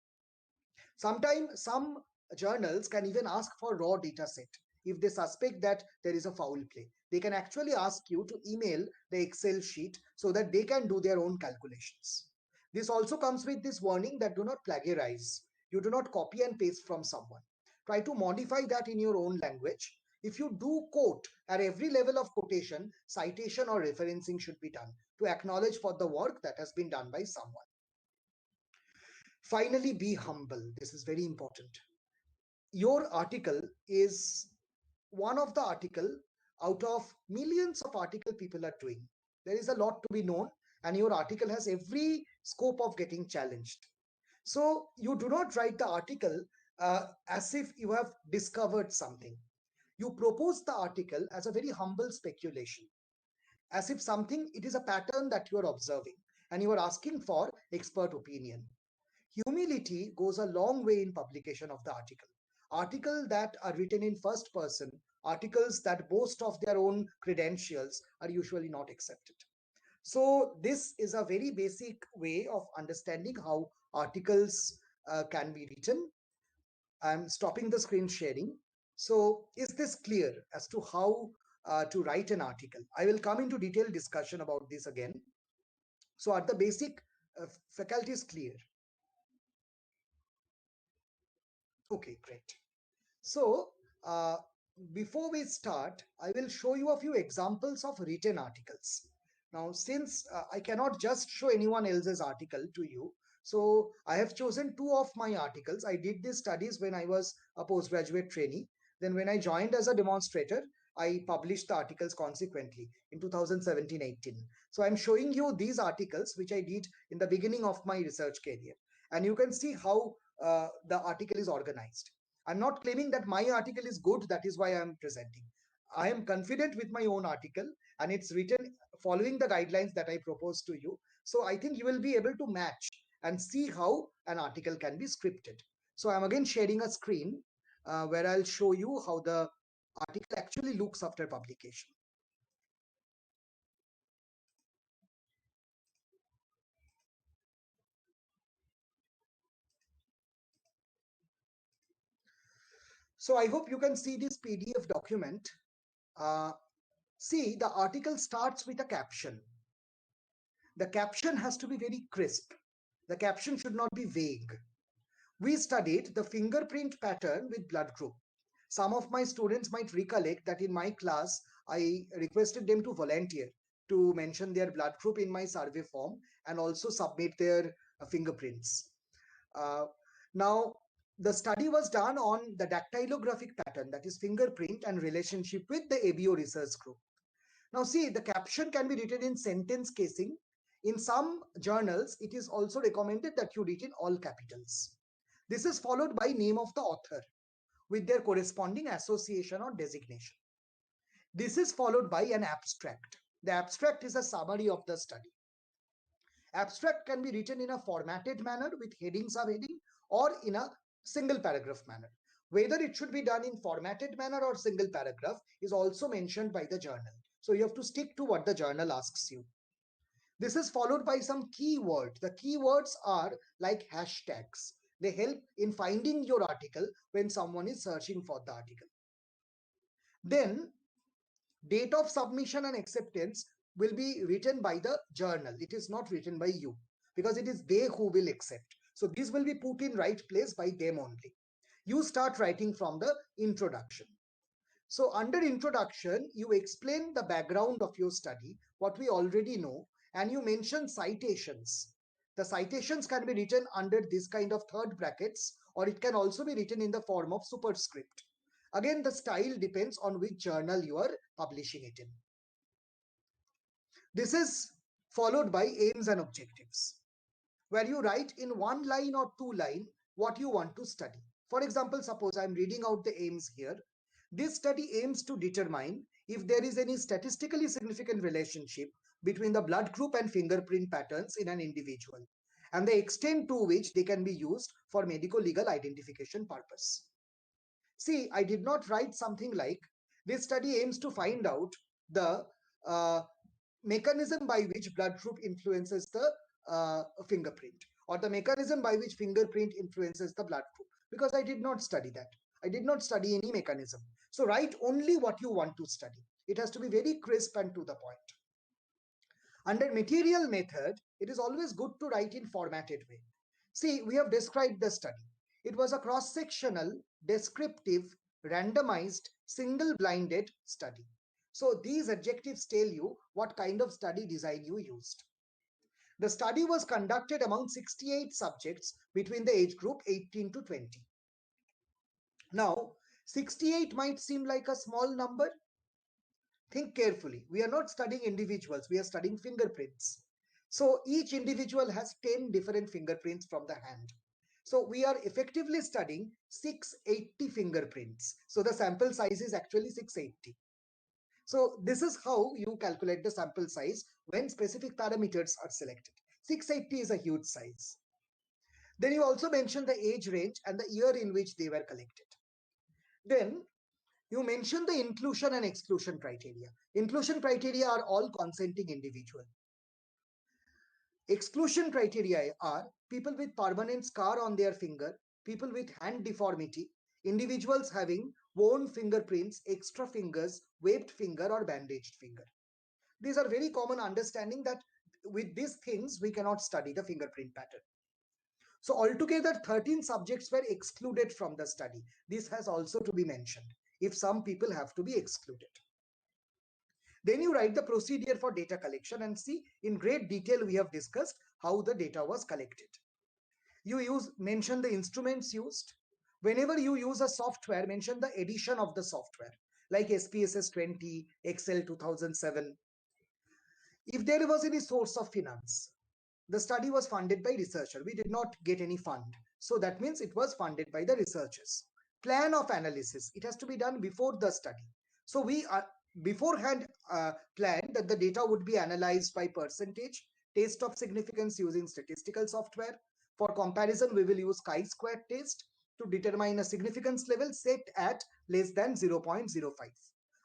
Sometimes some journals can even ask for raw data set if they suspect that there is a foul play. They can actually ask you to email the Excel sheet so that they can do their own calculations. This also comes with this warning that do not plagiarize. You do not copy and paste from someone. try to modify that in your own language. If you do quote, at every level of quotation, citation or referencing should be done to acknowledge for the work that has been done by someone. Finally, be humble. This is very important. Your article is one of the article out of millions of article people are doing. There is a lot to be known, and your article has every scope of getting challenged. So you do not write the article as if you have discovered something. You propose the article as a very humble speculation, as if something, it is a pattern that you are observing and you are asking for expert opinion. Humility goes a long way in publication of the article. Articles that are written in first person, articles that boast of their own credentials, are usually not accepted. So this is a very basic way of understanding how articles can be written. I'm stopping the screen sharing. So is this clear as to how to write an article? I will come into detailed discussion about this again. So are the basic faculties clear? Okay, great. So, before we start, I will show you a few examples of written articles. Now, since I cannot just show anyone else's article to you, so I have chosen two of my articles. I did these studies when I was a postgraduate trainee. Then when I joined as a demonstrator, I published the articles consequently in 2017-18. So I'm showing you these articles which I did in the beginning of my research career. And you can see how the article is organized. I'm not claiming that my article is good, that is why I'm presenting. I am confident with my own article and it's written following the guidelines that I propose to you. So I think you will be able to match and see how an article can be scripted. So I'm again sharing a screen where I'll show you how the article actually looks after publication. So I hope you can see this PDF document. Uh, See, the article starts with a caption. The caption has to be very crisp. The caption should not be vague. We studied the fingerprint pattern with blood group. Some of my students might recollect that in my class, I requested them to volunteer to mention their blood group in my survey form and also submit their fingerprints. Uh, Now, the study was done on the dactylographic pattern, that is fingerprint and relationship with the ABO research group. Now see, the caption can be written in sentence casing. In some journals, it is also recommended that you write in all capitals. This is followed by name of the author with their corresponding association or designation. This is followed by an abstract. The abstract is a summary of the study. Abstract can be written in a formatted manner with heading, subheading, or in a single paragraph manner. Whether it should be done in formatted manner or single paragraph is also mentioned by the journal. So you have to stick to what the journal asks you. This is followed by some keywords. The keywords are like hashtags. They help in finding your article when someone is searching for the article. Then date of submission and acceptance will be written by the journal. It is not written by you because it is they who will accept. So these will be put in right place by them only. You start writing from the introduction. So under introduction, you explain the background of your study, what we already know, and you mention citations. The citations can be written under this kind of third brackets, or it can also be written in the form of superscript. Again, the style depends on which journal you are publishing it in. This is followed by aims and objectives, where you write in one line or two line what you want to study. For example, suppose I'm reading out the aims here. This study aims to determine if there is any statistically significant relationship between the blood group and fingerprint patterns in an individual, and the extent to which they can be used for medical legal identification purpose. See, I did not write something like this study aims to find out the uh, mechanism by which blood group influences the fingerprint, or the mechanism by which fingerprint influences the blood group, because I did not study that. I did not study any mechanism. So write only what you want to study. It has to be very crisp and to the point. Under material method, it is always good to write in formatted way. See, we have described the study. It was a cross-sectional, descriptive, randomized, single-blinded study. So these adjectives tell you what kind of study design you used. The study was conducted among 68 subjects between the age group 18 to 20. Now, 68 might seem like a small number. Think carefully. We are not studying individuals, we are studying fingerprints. So each individual has 10 different fingerprints from the hand. So we are effectively studying 680 fingerprints. So the sample size is actually 680. So this is how you calculate the sample size when specific parameters are selected. 680 is a huge size. Then you also mention the age range and the year in which they were collected. Then you mention the inclusion and exclusion criteria. Inclusion criteria are all consenting individual. Exclusion criteria are people with permanent scar on their finger, people with hand deformity, individuals having worn fingerprints, extra fingers, webbed finger or bandaged finger. These are very common understanding that with these things we cannot study the fingerprint pattern. So altogether 13 subjects were excluded from the study. This has also to be mentioned if some people have to be excluded. Then you write the procedure for data collection and see in great detail we have discussed how the data was collected. You mention the instruments used. Whenever you use a software, mention the edition of the software like SPSS 20, Excel 2007. If there was any source of finance, the study was funded by researcher. We did not get any fund. So that means it was funded by the researchers. Plan of analysis. It has to be done before the study. So we beforehand planned that the data would be analyzed by percentage, test of significance using statistical software. For comparison, we will use chi-square test to determine a significance level set at less than 0.05.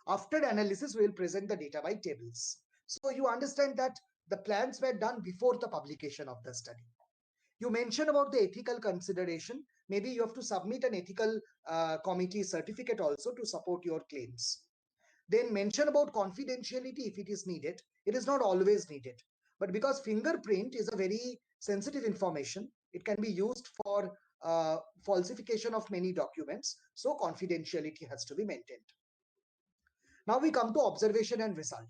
After analysis, we will present the data by tables. So you understand that the plans were done before the publication of the study. You mentioned about the ethical consideration. Maybe you have to submit an ethical committee certificate also to support your claims. Then mention about confidentiality if it is needed. It is not always needed. But because fingerprint is a very sensitive information, it can be used for falsification of many documents. So confidentiality has to be maintained. Now we come to observation and result.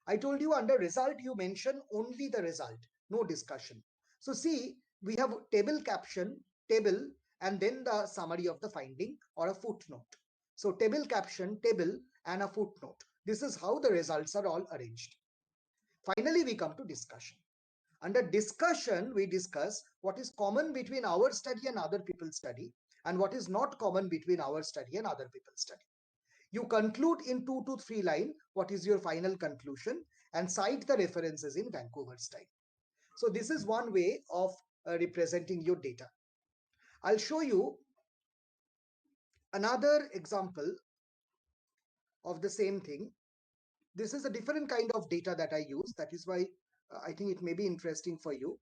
I told you under result, you mention only the result, no discussion. So see, we have table caption, table, and then the summary of the finding or a footnote. So table caption, table, and a footnote. This is how the results are all arranged. Finally, we come to discussion. Under discussion, we discuss what is common between our study and other people's study, and what is not common between our study and other people's study. You conclude in 2 to 3 lines what is your final conclusion and cite the references in Vancouver style. So this is one way of representing your data. I'll show you another example of the same thing. This is a different kind of data that I use. That is why I think it may be interesting for you.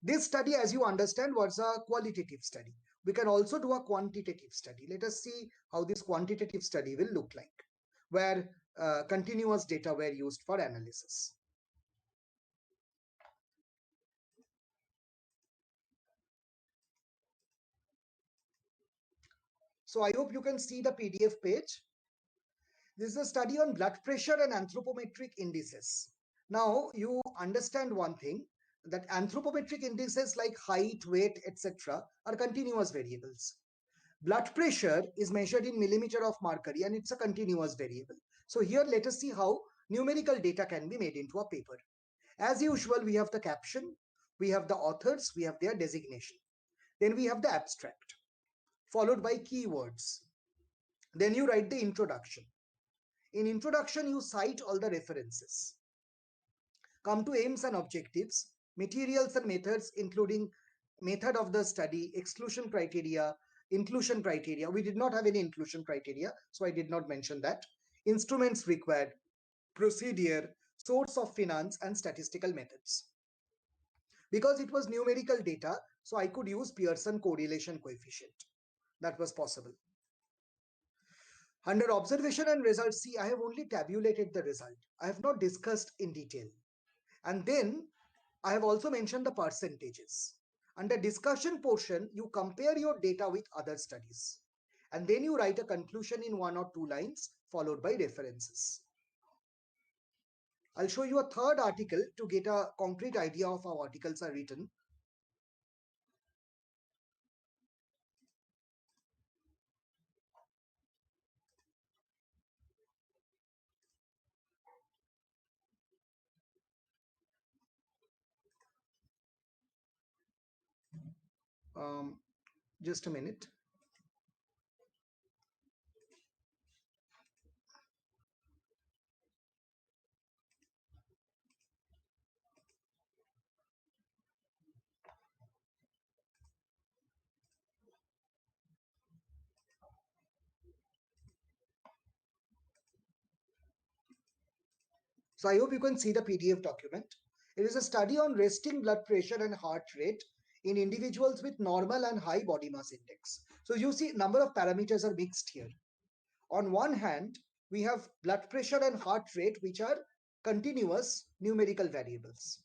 This study, as you understand, was a qualitative study. We can also do a quantitative study. Let us see how this quantitative study will look like, where continuous data were used for analysis. So I hope you can see the PDF page. This is a study on blood pressure and anthropometric indices. Now you understand one thing, that anthropometric indices like height, weight, etc. are continuous variables. Blood pressure is measured in millimeter of mercury and it's a continuous variable. So here let us see how numerical data can be made into a paper. As usual, we have the caption, we have the authors, we have their designation. Then we have the abstract, followed by keywords. Then you write the introduction. In introduction, you cite all the references. Come to aims and objectives, materials and methods, including method of the study, exclusion criteria, inclusion criteria. We did not have any inclusion criteria, so I did not mention that. Instruments required, procedure, source of finance, and statistical methods. Because it was numerical data, so I could use Pearson correlation coefficient. That was possible. Under observation and results, see, I have only tabulated the result. I have not discussed in detail. And then I have also mentioned the percentages. Under discussion portion, you compare your data with other studies. And then you write a conclusion in 1 or 2 lines, followed by references. I'll show you a third article to get a concrete idea of how articles are written. Um, just a minute. So I hope you can see the PDF document. It is a study on resting blood pressure and heart rate in individuals with normal and high body mass index. So you see, number of parameters are mixed here. On one hand, we have blood pressure and heart rate, which are continuous numerical variables.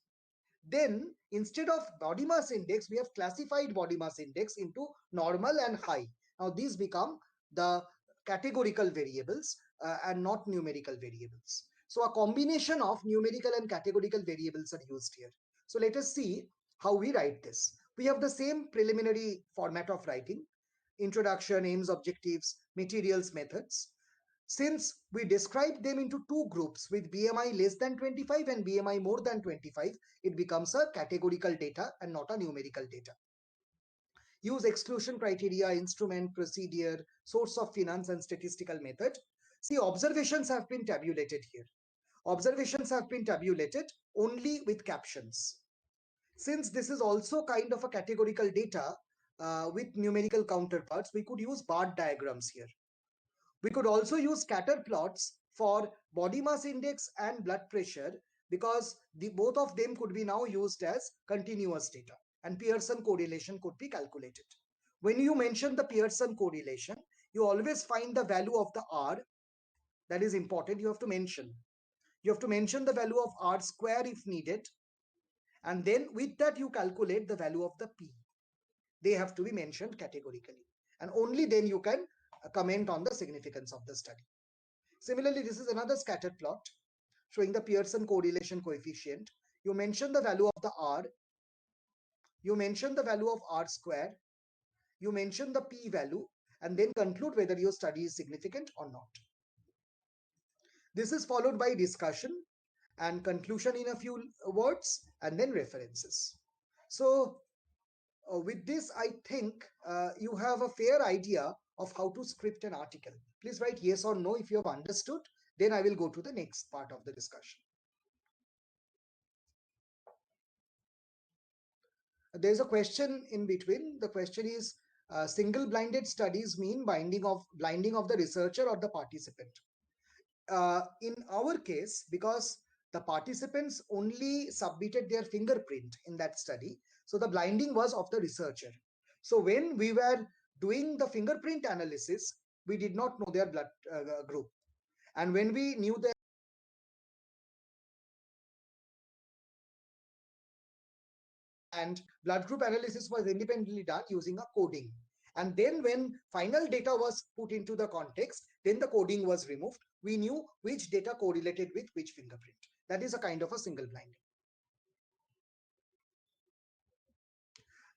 Then, instead of body mass index, we have classified body mass index into normal and high. Now, these become the categorical variables and not numerical variables. So, a combination of numerical and categorical variables are used here. So, let us see how we write this. We have the same preliminary format of writing: introduction, aims, objectives, materials, methods. Since we describe them into two groups with BMI less than 25 and BMI more than 25, it becomes a categorical data and not a numerical data. Use exclusion criteria, instrument, procedure, source of finance, and statistical method. See, observations have been tabulated here. Observations have been tabulated only with captions. Since this is also kind of a categorical data with numerical counterparts, we could use bar diagrams here. We could also use scatter plots for body mass index and blood pressure, because both of them could be now used as continuous data, and Pearson correlation could be calculated. When you mention the Pearson correlation, you always find the value of the R. That is important. You have to mention. You have to mention the value of R square if needed. And then with that, you calculate the value of the P. They have to be mentioned categorically. And only then you can comment on the significance of the study. Similarly, this is another scatter plot showing the Pearson correlation coefficient. You mention the value of the R, you mention the value of R square, you mention the P value, and then conclude whether your study is significant or not. This is followed by discussion and conclusion in a few words, and then references. So with this, I think you have a fair idea of how to script an article. Please write yes or no if you have understood. Then I will go to the next part of the discussion. There's a question in between. The question is, single blinded studies mean blinding of the researcher or the participant. In our case, because the participants only submitted their fingerprint in that study, so the blinding was of the researcher. So when we were doing the fingerprint analysis, we did not know their blood group. And when we knew their and blood group analysis was independently done using a coding. And then when final data was put into the context, then the coding was removed. We knew which data correlated with which fingerprint. That is a kind of a single blinding.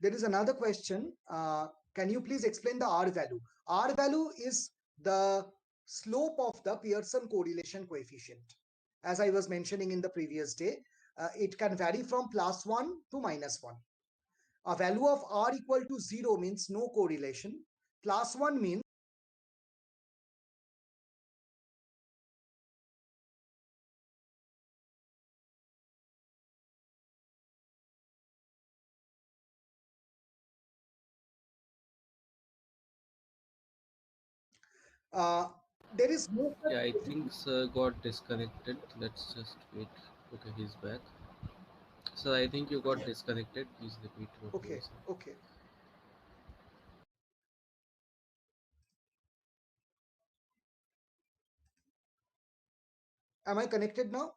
There is another question. Can you please explain the R value? R value is the slope of the Pearson correlation coefficient. As I was mentioning in the previous day, it can vary from +1 to -1. A value of R equal to 0 means no correlation. +1 means uh, there is no Yeah, I such. think sir got disconnected. Let's just wait. Okay, he's back. So I think you got disconnected. Please repeat what you were Okay, saying. okay. Am I connected now?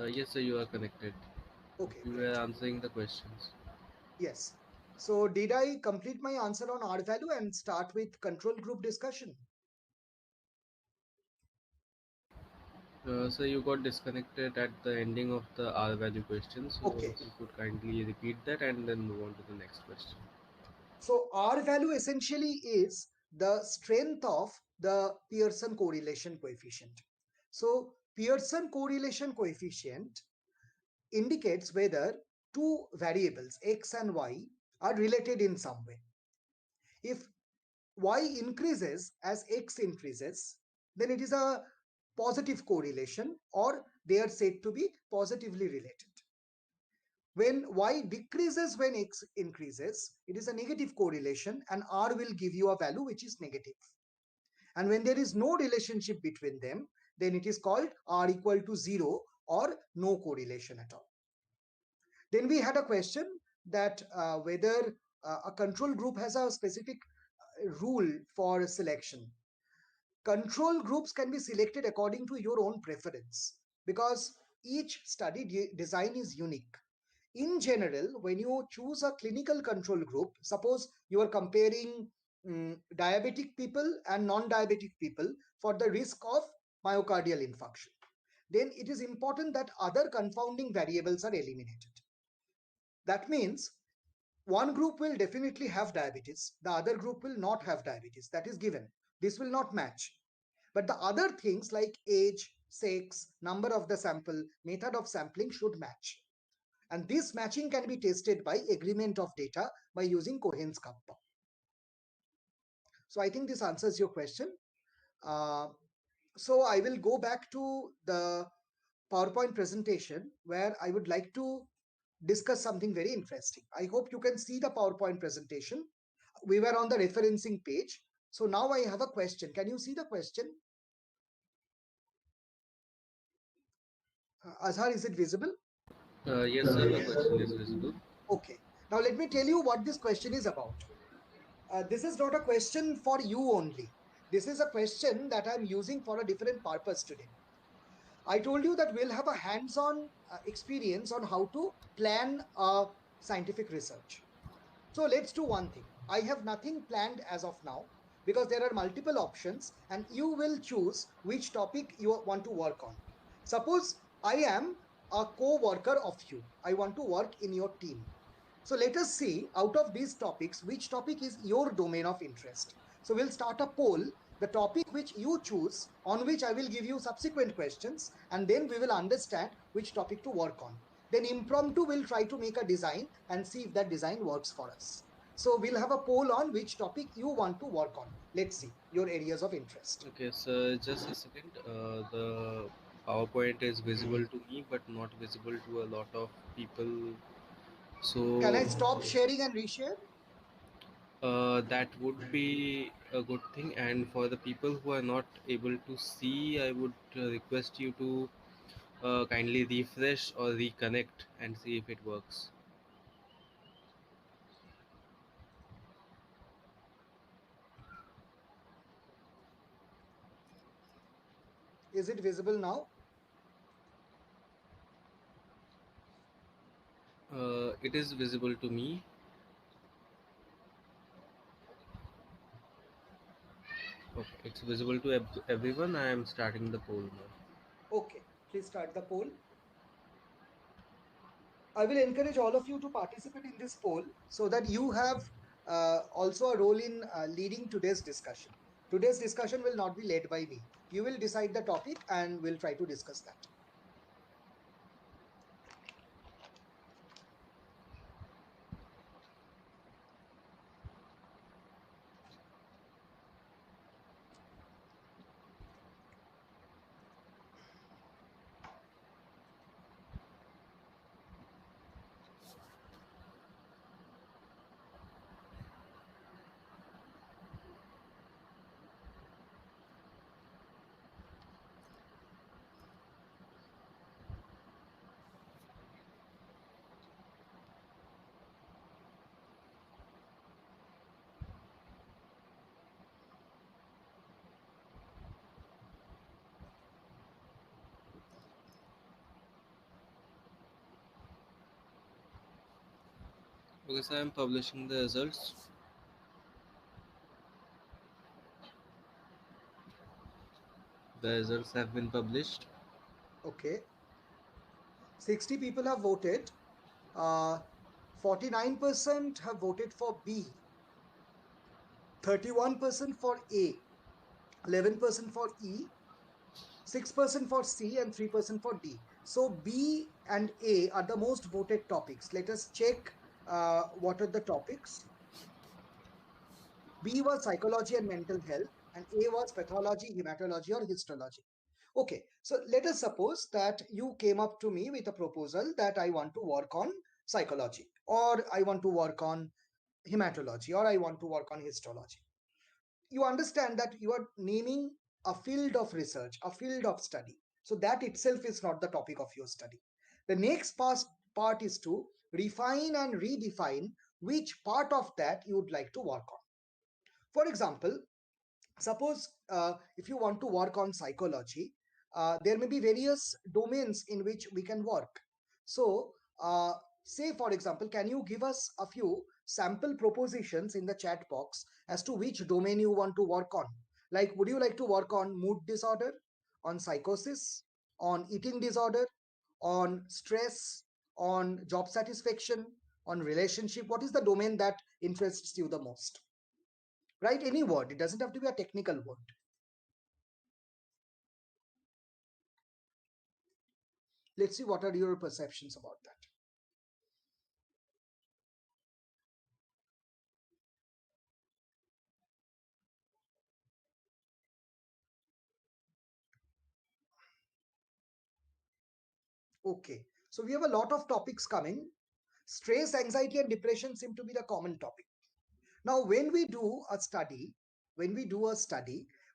Yes, sir, you are connected. Okay, You were great. answering the questions. Yes. So did I complete my answer on R value and start with control group discussion? So you got disconnected at the ending of the R value question. So Okay. if you could kindly repeat that and then move on to the next question. So R value essentially is the strength of the Pearson correlation coefficient. So Pearson correlation coefficient indicates whether two variables x and y are related in some way. If y increases as x increases, then it is a positive correlation or they are said to be positively related. When y decreases when x increases, it is a negative correlation and r will give you a value which is negative. And when there is no relationship between them, then it is called r equal to 0 or no correlation at all. Then we had a question that whether a control group has a specific rule for selection. Control groups can be selected according to your own preference because each study design is unique. In general, when you choose a clinical control group, suppose you are comparing diabetic people and non-diabetic people for the risk of myocardial infarction, then it is important that other confounding variables are eliminated. That means one group will definitely have diabetes, the other group will not have diabetes. That is given. This will not match. But the other things like age, sex, number of the sample, method of sampling should match. And this matching can be tested by agreement of data by using Cohen's kappa. So I think this answers your question. Uh, so I will go back to the PowerPoint presentation where I would like to discuss something very interesting. I hope you can see the PowerPoint presentation. We were on the referencing page. So now I have a question. Can you see the question? Azhar, is it visible? Yes, sir, the question is visible. Okay. Now let me tell you what this question is about. This is not a question for you only. This is a question that I'm using for a different purpose today. I told you that we'll have a hands-on experience on how to plan a scientific research. So let's do one thing. I have nothing planned as of now because there are multiple options and you will choose which topic you want to work on. Suppose I am a co-worker of you. I want to work in your team. So let us see out of these topics, which topic is your domain of interest. So we'll start a poll, the topic which you choose, on which I will give you subsequent questions, and then we will understand which topic to work on. Then impromptu, we'll try to make a design and see if that design works for us. So we'll have a poll on which topic you want to work on. Let's see your areas of interest. Okay, so just a second. The PowerPoint is visible to me, but not visible to a lot of people. Can I So stop sharing and reshare? that would be a good thing. And for the people who are not able to see, I would request you to kindly refresh or reconnect and see if it works. Is it visible now? It is visible to me. Okay, it's visible to everyone. I am starting the poll now. Okay, please start the poll. I will encourage all of you to participate in this poll so that you have also a role in leading today's discussion. Today's discussion will not be led by me. You will decide the topic and we'll try to discuss that. Okay, so I'm publishing the results. The results have been published. Okay, 60 people have voted. Uh, 49% have voted for B, 31% for A, 11% for E, 6% for C, and 3% for D. So B and A are the most voted topics. Let us check what are the topics. B was psychology and mental health, and A was pathology, hematology, or histology. Okay, so let us suppose that you came up to me with a proposal that I want to work on psychology, or I want to work on hematology, or I want to work on histology. You understand that you are naming a field of research, a field of study. So that itself is not the topic of your study. The next part is to refine and redefine which part of that you would like to work on. For example, suppose if you want to work on psychology, there may be various domains in which we can work. So say for example, can you give us a few sample propositions in the chat box as to which domain you want to work on? Like, would you like to work on mood disorder, on psychosis, on eating disorder, on stress, on job satisfaction, on relationship? What is the domain that interests you the most? Write any word, it doesn't have to be a technical word. Let's see what are your perceptions about that. Okay, so we have a lot of topics coming. Stress, anxiety, and depression seem to be the common topic. Now, when we do a study,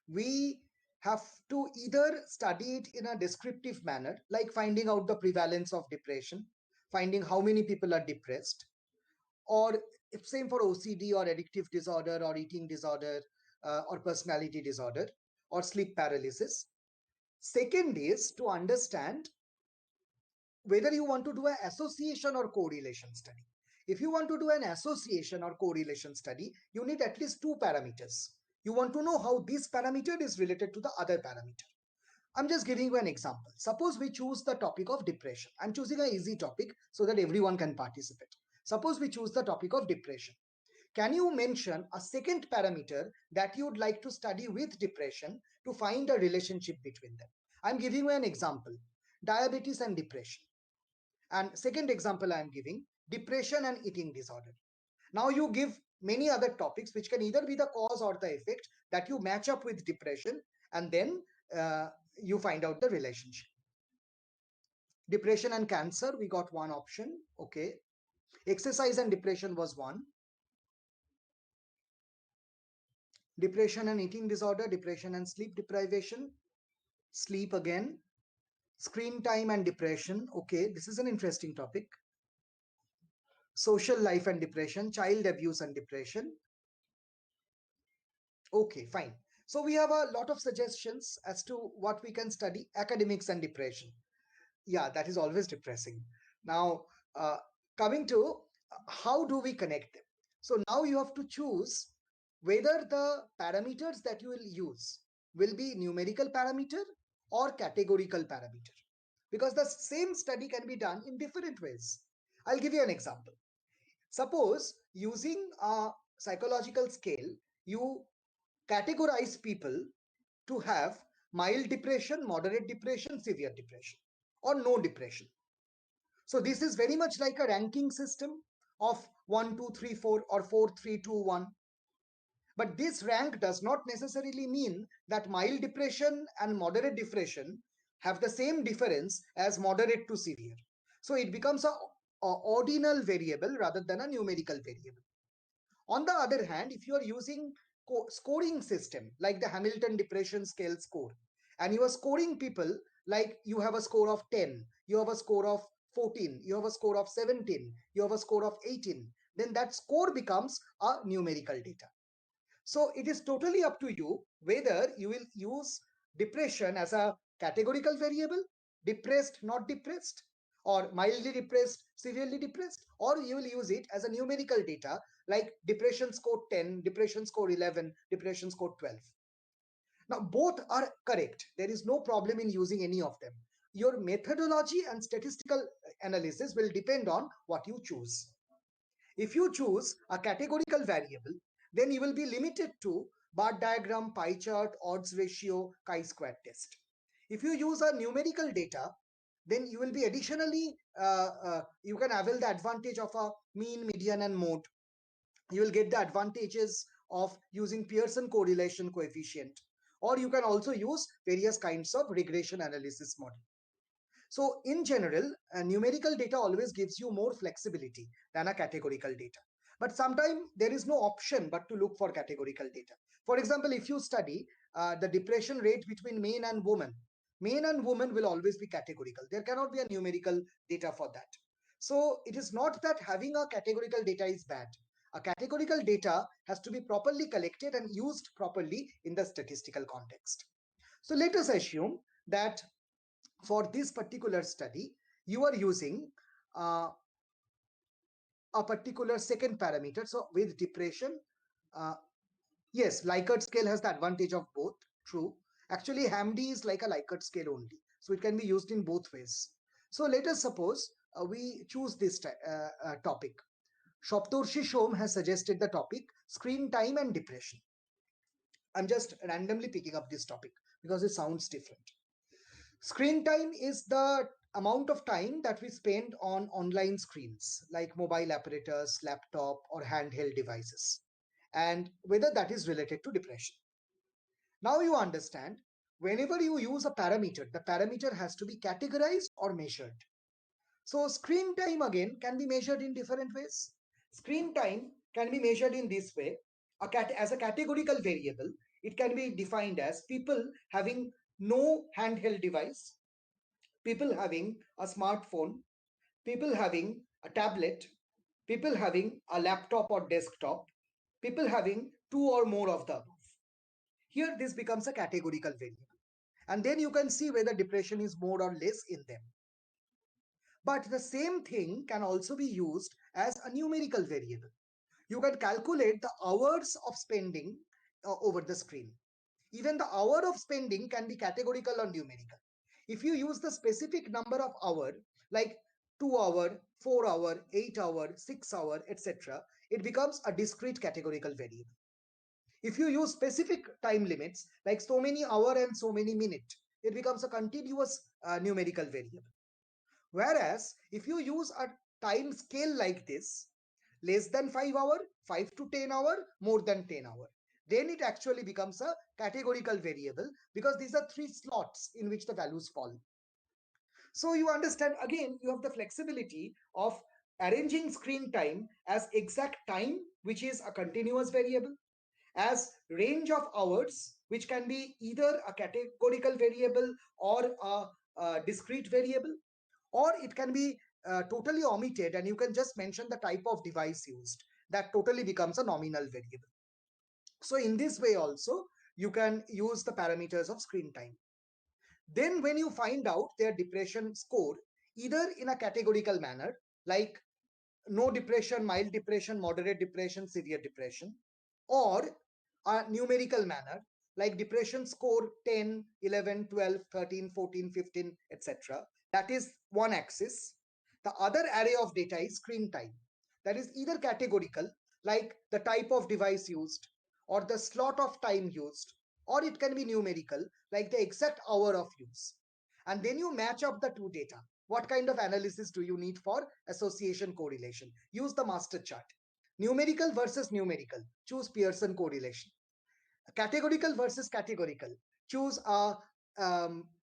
we have to either study it in a descriptive manner, like finding out the prevalence of depression, finding how many people are depressed, or if same for OCD or addictive disorder or eating disorder or personality disorder or sleep paralysis. Second is to understand whether you want to do an association or correlation study. If you want to do an association or correlation study, you need at least two parameters. You want to know how this parameter is related to the other parameter. I'm just giving you an example. Suppose we choose the topic of depression. I'm choosing an easy topic so that everyone can participate. Suppose we choose the topic of depression. Can you mention a second parameter that you would like to study with depression to find a relationship between them? I'm giving you an example: diabetes and depression. And second example I am giving, depression and eating disorder. Now you give many other topics which can either be the cause or the effect that you match up with depression, and then you find out the relationship. Depression and cancer, we got one option. Okay. Exercise and depression was one. Depression and eating disorder, depression and sleep deprivation, sleep again. Screen time and depression. Okay, this is an interesting topic. Social life and depression, child abuse and depression. Okay, fine. So we have a lot of suggestions as to what we can study. Academics and depression. Yeah, that is always depressing. Now, coming to how do we connect them? So now you have to choose whether the parameters that you will use will be numerical parameter or categorical parameter, because the same study can be done in different ways. I'll give you an example. Suppose using a psychological scale, you categorize people to have mild depression, moderate depression, severe depression, or no depression. So this is very much like a ranking system of 1, 2, 3, 4, or 4, 3, 2, 1. But this rank does not necessarily mean that mild depression and moderate depression have the same difference as moderate to severe. So it becomes a ordinal variable rather than a numerical variable. On the other hand, if you are using scoring system like the Hamilton Depression Scale score, and you are scoring people like you have a score of 10, you have a score of 14, you have a score of 17, you have a score of 18, then that score becomes a numerical data. So it is totally up to you whether you will use depression as a categorical variable, depressed, not depressed, or mildly depressed, severely depressed, or you will use it as a numerical data like depression score 10, depression score 11, depression score 12. Now, both are correct. There is no problem in using any of them. Your methodology and statistical analysis will depend on what you choose. If you choose a categorical variable, then you will be limited to bar diagram, pie chart, odds ratio, chi-square test. If you use a numerical data, then you will be additionally, you can avail the advantage of a mean, median, and mode. You will get the advantages of using Pearson correlation coefficient, or you can also use various kinds of regression analysis model. So in general, numerical data always gives you more flexibility than a categorical data. But sometimes there is no option but to look for categorical data. For example, if you study the depression rate between men and women will always be categorical. There cannot be a numerical data for that. So it is not that having a categorical data is bad. A categorical data has to be properly collected and used properly in the statistical context. So let us assume that for this particular study, you are using uh, a particular second parameter. So with depression, uh, yes, Likert scale has the advantage of both, true. Actually, HAMD is like a Likert scale only. So it can be used in both ways. So let us suppose we choose this topic. Shoptorshi Shom has suggested the topic screen time and depression. I'm just randomly picking up this topic because it sounds different. Screen time is the amount of time that we spend on online screens like mobile apparatus, laptop, or handheld devices, and whether that is related to depression. Now you understand, whenever you use a parameter, the parameter has to be categorized or measured. So screen time again can be measured in different ways. Screen time can be measured in this way. As a categorical variable, it can be defined as people having no handheld device, people having a smartphone, people having a tablet, people having a laptop or desktop, people having two or more of the above. Here, this becomes a categorical variable. And then you can see whether depression is more or less in them. But the same thing can also be used as a numerical variable. You can calculate the hours of spending over the screen. Even the hour of spending can be categorical or numerical. If you use the specific number of hour, like 2 hour, 4 hour, 8 hour, 6 hour, etc., it becomes a discrete categorical variable. If you use specific time limits, like so many hour and so many minute, it becomes a continuous numerical variable. Whereas if you use a time scale like this, less than 5 hour, 5 to 10 hour, more than 10 hour, then it actually becomes a categorical variable because these are three slots in which the values fall. So you understand, again, you have the flexibility of arranging screen time as exact time, which is a continuous variable, as range of hours, which can be either a categorical variable or a discrete variable, or it can be totally omitted and you can just mention the type of device used. That totally becomes a nominal variable. So in this way also, you can use the parameters of screen time. Then when you find out their depression score, either in a categorical manner, like no depression, mild depression, moderate depression, severe depression, or a numerical manner, like depression score 10, 11, 12, 13, 14, 15, etc. That is one axis. The other array of data is screen time. That is either categorical, like the type of device used, or the slot of time used, or it can be numerical, like the exact hour of use. And then you match up the two data. What kind of analysis do you need for association correlation? Use the master chart. Numerical versus numerical, choose Pearson correlation. Categorical versus categorical, choose a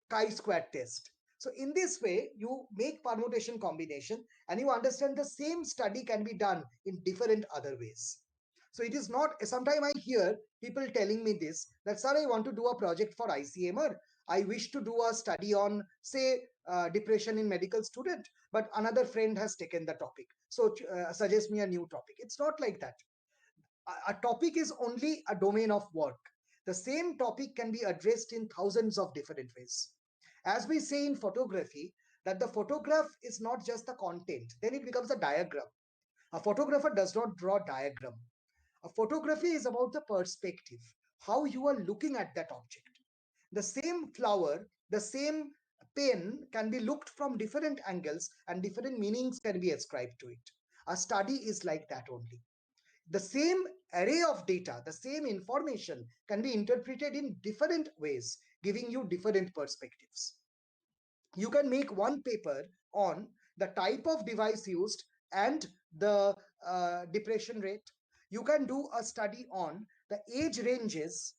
chi-square test. So in this way, you make permutation combination and you understand the same study can be done in different other ways. So it is not, sometimes I hear people telling me this, that sir, I want to do a project for ICMR. I wish to do a study on, say, depression in medical student, but another friend has taken the topic. So suggest me a new topic. It's not like that. A topic is only a domain of work. The same topic can be addressed in thousands of different ways. As we say in photography, that the photograph is not just the content, then it becomes a diagram. A photographer does not draw diagram. A photography is about the perspective, how you are looking at that object. The same flower, the same pen can be looked from different angles and different meanings can be ascribed to it. A study is like that only. The same array of data, the same information can be interpreted in different ways, giving you different perspectives. You can make one paper on the type of device used and the depression rate. You can do a study on the age ranges,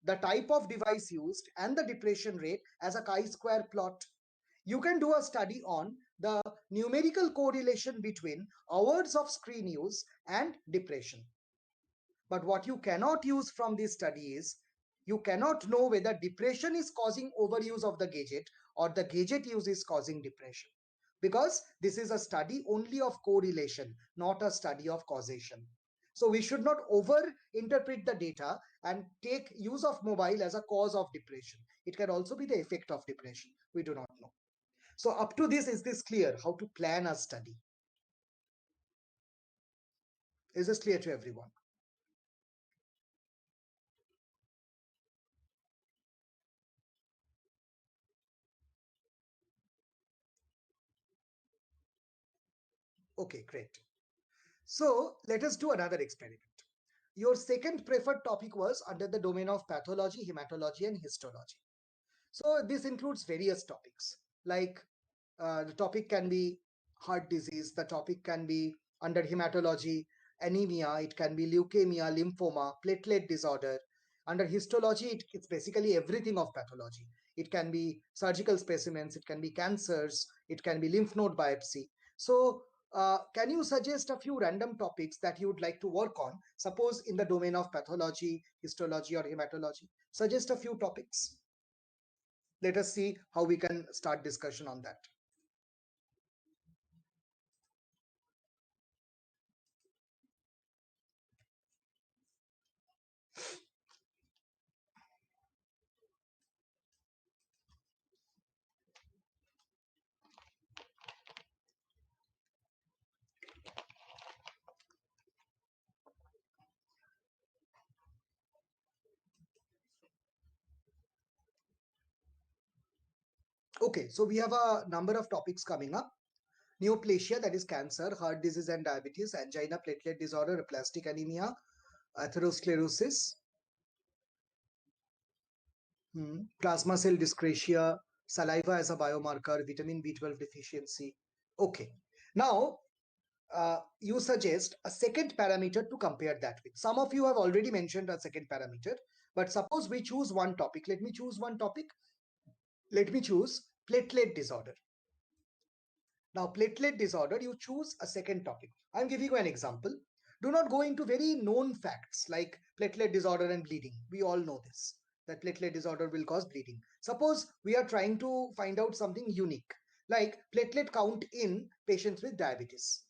the type of device used, and the depression rate as a chi-square plot. You can do a study on the numerical correlation between hours of screen use and depression. But what you cannot use from this study is, you cannot know whether depression is causing overuse of the gadget or the gadget use is causing depression. Because this is a study only of correlation, not a study of causation. So we should not over interpret the data and take use of mobile as a cause of depression. It can also be the effect of depression. We do not know. So up to this, is this clear? How to plan a study? Is this clear to everyone? Okay, great. So let us do another experiment. Your second preferred topic was under the domain of pathology, hematology, and histology. So this includes various topics, like the topic can be heart disease, the topic can be under hematology, anemia, it can be leukemia, lymphoma, platelet disorder. Under histology, it's basically everything of pathology. It can be surgical specimens, it can be cancers, it can be lymph node biopsy. So can you suggest a few random topics that you would like to work on? Suppose in the domain of pathology, histology, or hematology. Suggest a few topics. Let us see how we can start discussion on that. Okay, so we have a number of topics coming up. Neoplasia, that is cancer, heart disease and diabetes, angina, platelet disorder, aplastic anemia, atherosclerosis, plasma cell dyscrasia, saliva as a biomarker, vitamin B12 deficiency. Okay, now you suggest a second parameter to compare that with. Some of you have already mentioned a second parameter, but suppose we choose one topic. Let me choose one topic. Let me choose platelet disorder. Now, platelet disorder, you choose a second topic. I'm giving you an example. Do not go into very known facts like platelet disorder and bleeding. We all know this, that platelet disorder will cause bleeding. Suppose we are trying to find out something unique, like platelet count in patients with diabetes.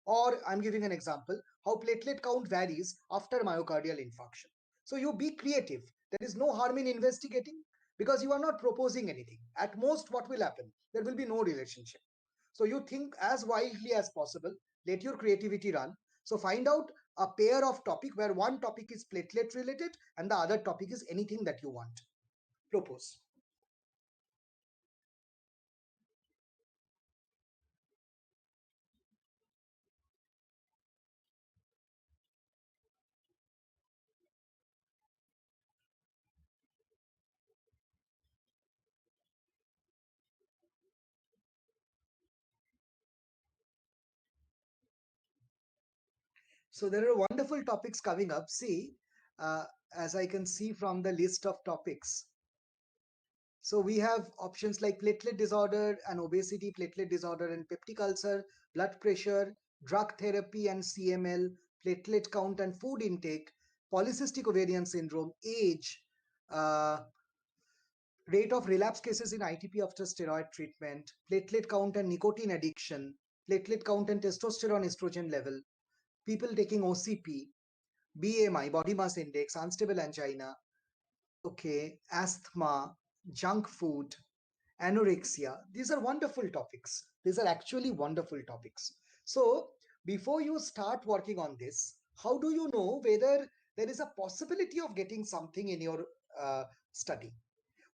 Or I'm giving an example, how platelet count varies after myocardial infarction. So you be creative. There is no harm in investigating because you are not proposing anything. At most, what will happen? There will be no relationship. So you think as wildly as possible, let your creativity run. So find out a pair of topic where one topic is platelet related and the other topic is anything that you want. Propose. So there are wonderful topics coming up. See, uh, as I can see from the list of topics, so we have options like platelet disorder and obesity, platelet disorder and peptic ulcer, blood pressure, drug therapy and CML, platelet count and food intake, polycystic ovarian syndrome, age, uh, rate of relapse cases in ITP after steroid treatment, platelet count and nicotine addiction, platelet count and testosterone estrogen level, people taking OCP, BMI, body mass index, unstable angina, okay, asthma, junk food, anorexia. These are wonderful topics. These are actually wonderful topics. So, before you start working on this, how do you know whether there is a possibility of getting something in your study?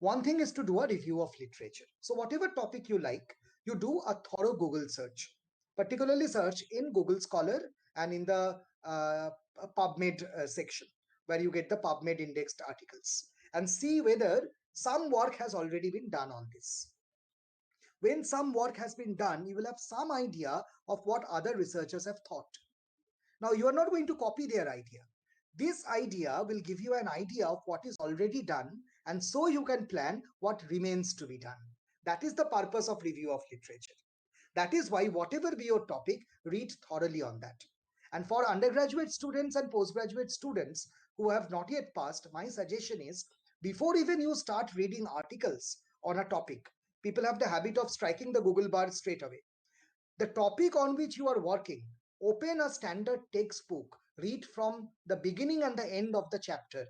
One thing is to do a review of literature. So, whatever topic you like, you do a thorough Google search, particularly search in Google Scholar and in the PubMed section where you get the PubMed indexed articles, and see whether some work has already been done on this. When some work has been done, you will have some idea of what other researchers have thought. Now, you are not going to copy their idea. This idea will give you an idea of what is already done, and so you can plan what remains to be done. That is the purpose of review of literature. That is why, whatever be your topic, read thoroughly on that. And for undergraduate students and postgraduate students who have not yet passed, my suggestion is, before even you start reading articles on a topic, people have the habit of striking the Google bar straight away. The topic on which you are working, open a standard textbook, read from the beginning and the end of the chapter.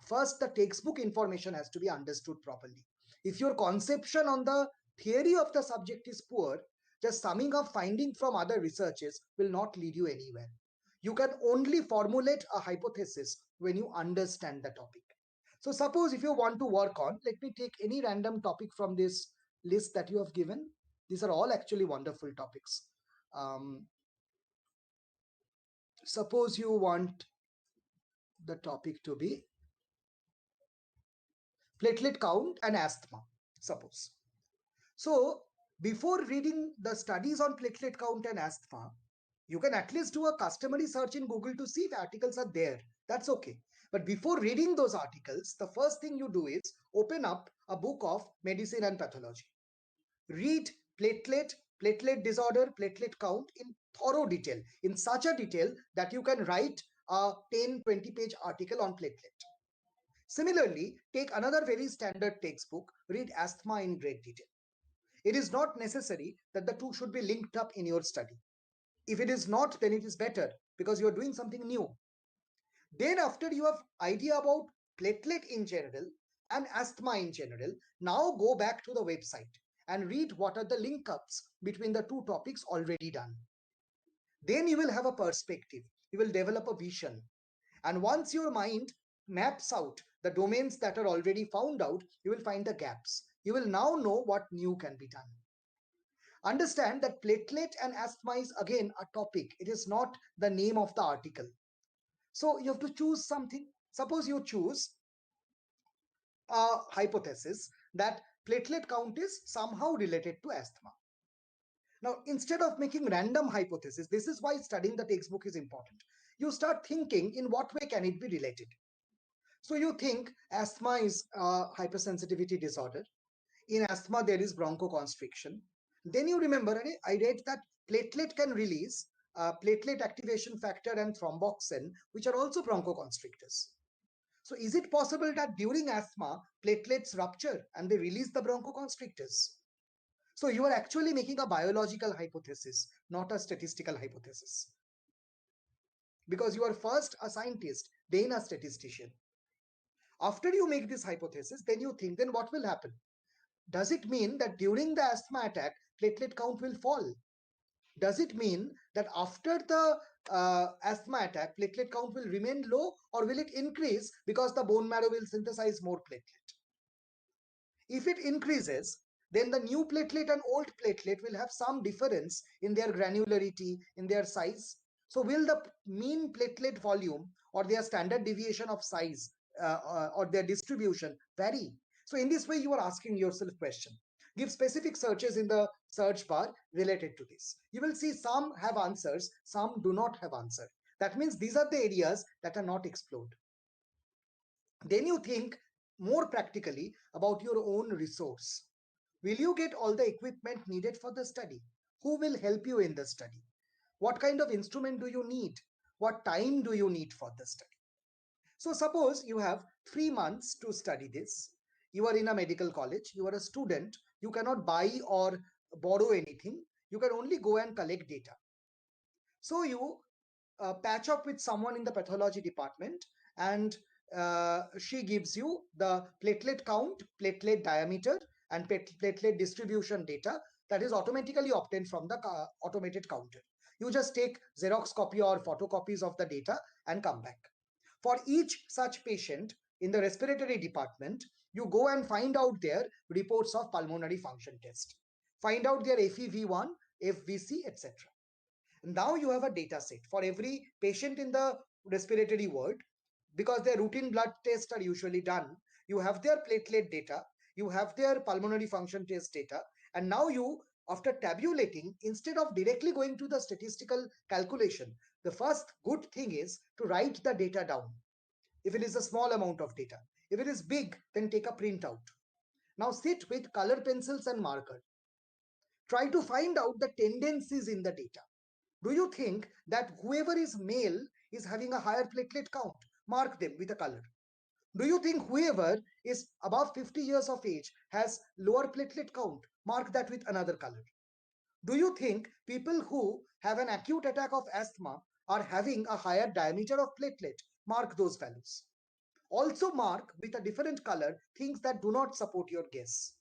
First, the textbook information has to be understood properly. If your conception on the theory of the subject is poor, just summing up finding from other researches will not lead you anywhere. You can only formulate a hypothesis when you understand the topic. So suppose if you want to work on, let me take any random topic from this list that you have given. These are all actually wonderful topics. Um, Suppose you want the topic to be platelet count and asthma, suppose. So, before reading the studies on platelet count and asthma, you can at least do a customary search in Google to see if articles are there. That's okay. But before reading those articles, the first thing you do is open up a book of medicine and pathology. Read platelet, platelet disorder, platelet count in thorough detail, in such a detail that you can write a 10-20 page article on platelet. Similarly, take another very standard textbook, read asthma in great detail. It is not necessary that the two should be linked up in your study. If it is not, then it is better because you are doing something new. Then after you have idea about platelet in general and asthma in general, now go back to the website and read what are the link ups between the two topics already done. Then you will have a perspective, you will develop a vision. And once your mind maps out the domains that are already found out, you will find the gaps. You will now know what new can be done. Understand that platelet and asthma is again a topic. It is not the name of the article. So you have to choose something. Suppose you choose a hypothesis that platelet count is somehow related to asthma. Now, instead of making random hypotheses, this is why studying the textbook is important. You start thinking in what way can it be related. So you think asthma is a hypersensitivity disorder. In asthma, there is bronchoconstriction. Then you remember, I read that platelet can release platelet activation factor and thromboxane, which are also bronchoconstrictors. So is it possible that during asthma, platelets rupture and they release the bronchoconstrictors? So you are actually making a biological hypothesis, not a statistical hypothesis. Because you are first a scientist, then a statistician. After you make this hypothesis, then you think, then what will happen? Does it mean that during the asthma attack, platelet count will fall? Does it mean that after the asthma attack, platelet count will remain low, or will it increase because the bone marrow will synthesize more platelet? If it increases, then the new platelet and old platelet will have some difference in their granularity, in their size. So will the mean platelet volume or their standard deviation of size or their distribution vary? So in this way, you are asking yourself question. Give specific searches in the search bar related to this. You will see some have answers, some do not have answer. That means these are the areas that are not explored. Then you think more practically about your own resource. Will you get all the equipment needed for the study? Who will help you in the study? What kind of instrument do you need? What time do you need for the study? So suppose you have 3 months to study this. You are in a medical college, you are a student, you cannot buy or borrow anything. You can only go and collect data. So you patch up with someone in the pathology department, and she gives you the platelet count, platelet diameter, and platelet distribution data that is automatically obtained from the automated counter. You just take Xerox copy or photocopies of the data and come back. For each such patient in the respiratory department, you go and find out their reports of pulmonary function test. Find out their FEV1, FVC, etc. Now you have a data set for every patient in the respiratory ward because their routine blood tests are usually done. You have their platelet data, you have their pulmonary function test data, and now you, after tabulating, instead of directly going to the statistical calculation, the first good thing is to write the data down. If it is a small amount of data, if it is big, then take a printout. Now sit with color pencils and marker. Try to find out the tendencies in the data. Do you think that whoever is male is having a higher platelet count? Mark them with a color. Do you think whoever is above 50 years of age has lower platelet count? Mark that with another color. Do you think people who have an acute attack of asthma are having a higher diameter of platelet? Mark those values. Also mark with a different color things that do not support your guess.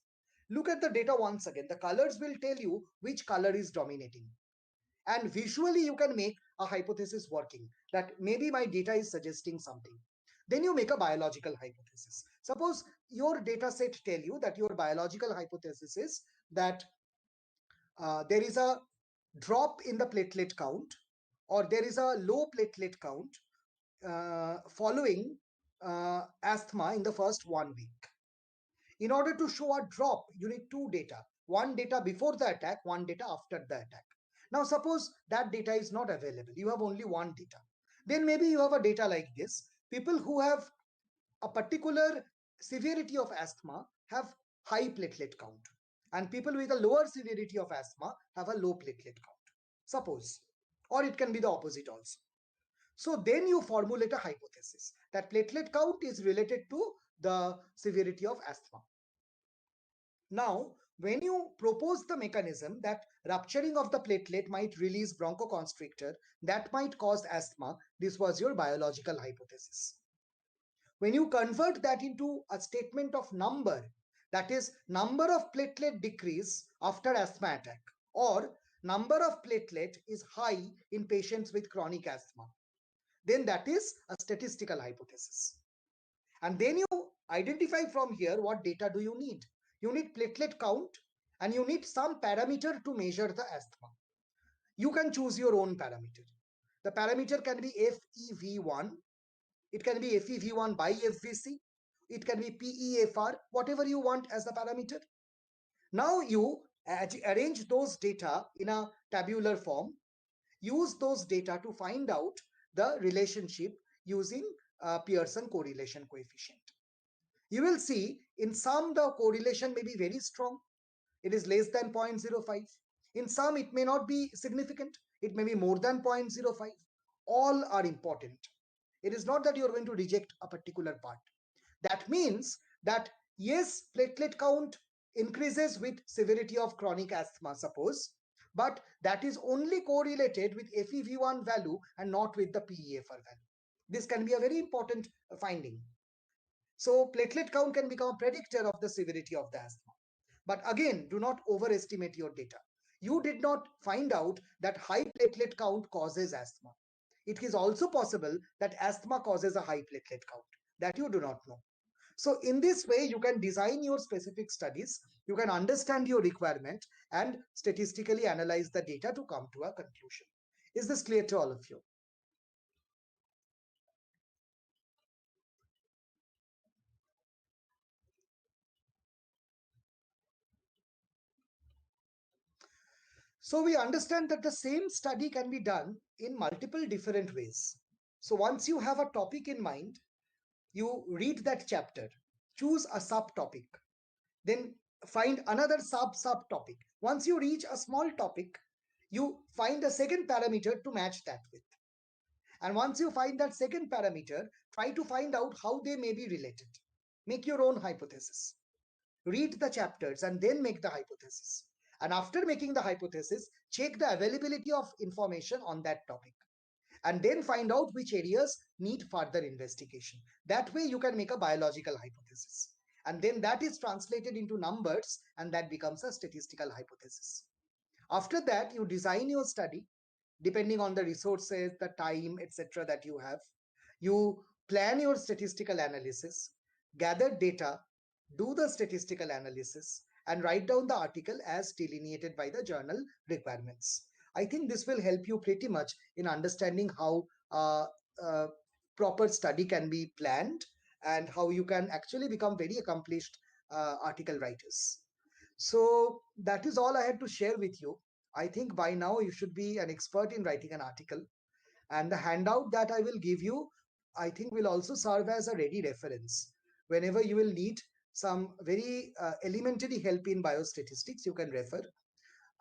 Look at the data once again. The colors will tell you which color is dominating. And visually you can make a hypothesis working that maybe my data is suggesting something. Then you make a biological hypothesis. Suppose your data set tell you that your biological hypothesis is that there is a drop in the platelet count or there is a low platelet count following asthma in the first 1 week. In order to show a drop, you need two data. One data before the attack, one data after the attack. Now suppose that data is not available. You have only one data. Then maybe you have a data like this. People who have a particular severity of asthma have high platelet count. And people with a lower severity of asthma have a low platelet count. Suppose. Or it can be the opposite also. So then you formulate a hypothesis that platelet count is related to the severity of asthma. Now, when you propose the mechanism that rupturing of the platelet might release bronchoconstrictor that might cause asthma, this was your biological hypothesis. When you convert that into a statement of number, that is number of platelet decrease after asthma attack, or number of platelet is high in patients with chronic asthma, then that is a statistical hypothesis. And then you identify from here what data do you need. You need platelet count and you need some parameter to measure the asthma. You can choose your own parameter. The parameter can be FEV1, it can be FEV1 by FVC, it can be PEFR, whatever you want as the parameter. Now you arrange those data in a tabular form, use those data to find out the relationship using Pearson correlation coefficient. You will see in some the correlation may be very strong. It is less than 0.05. In some it may not be significant. It may be more than 0.05. All are important. It is not that you are going to reject a particular part. That means that yes, platelet count increases with severity of chronic asthma, suppose, but that is only correlated with FEV1 value and not with the PEFR value. This can be a very important finding. So platelet count can become a predictor of the severity of the asthma. But again, do not overestimate your data. You did not find out that high platelet count causes asthma. It is also possible that asthma causes a high platelet count that you do not know. So in this way, you can design your specific studies, you can understand your requirement and statistically analyze the data to come to a conclusion. Is this clear to all of you? So we understand that the same study can be done in multiple different ways. So once you have a topic in mind, you read that chapter, choose a subtopic, then find another subtopic. Once you reach a small topic, you find a second parameter to match that with. And once you find that second parameter, try to find out how they may be related. Make your own hypothesis. Read the chapters and then make the hypothesis. And after making the hypothesis, check the availability of information on that topic. And then find out which areas need further investigation. That way you can make a biological hypothesis. And then that is translated into numbers, and that becomes a statistical hypothesis. After that, you design your study depending on the resources, the time, etc., that you have. You plan your statistical analysis, gather data, do the statistical analysis, and write down the article as delineated by the journal requirements. I think this will help you pretty much in understanding how uh, proper study can be planned and how you can actually become very accomplished article writers. So that is all I had to share with you. I think by now you should be an expert in writing an article. And the handout that I will give you, I think will also serve as a ready reference. Whenever you will need some very elementary help in biostatistics, you can refer.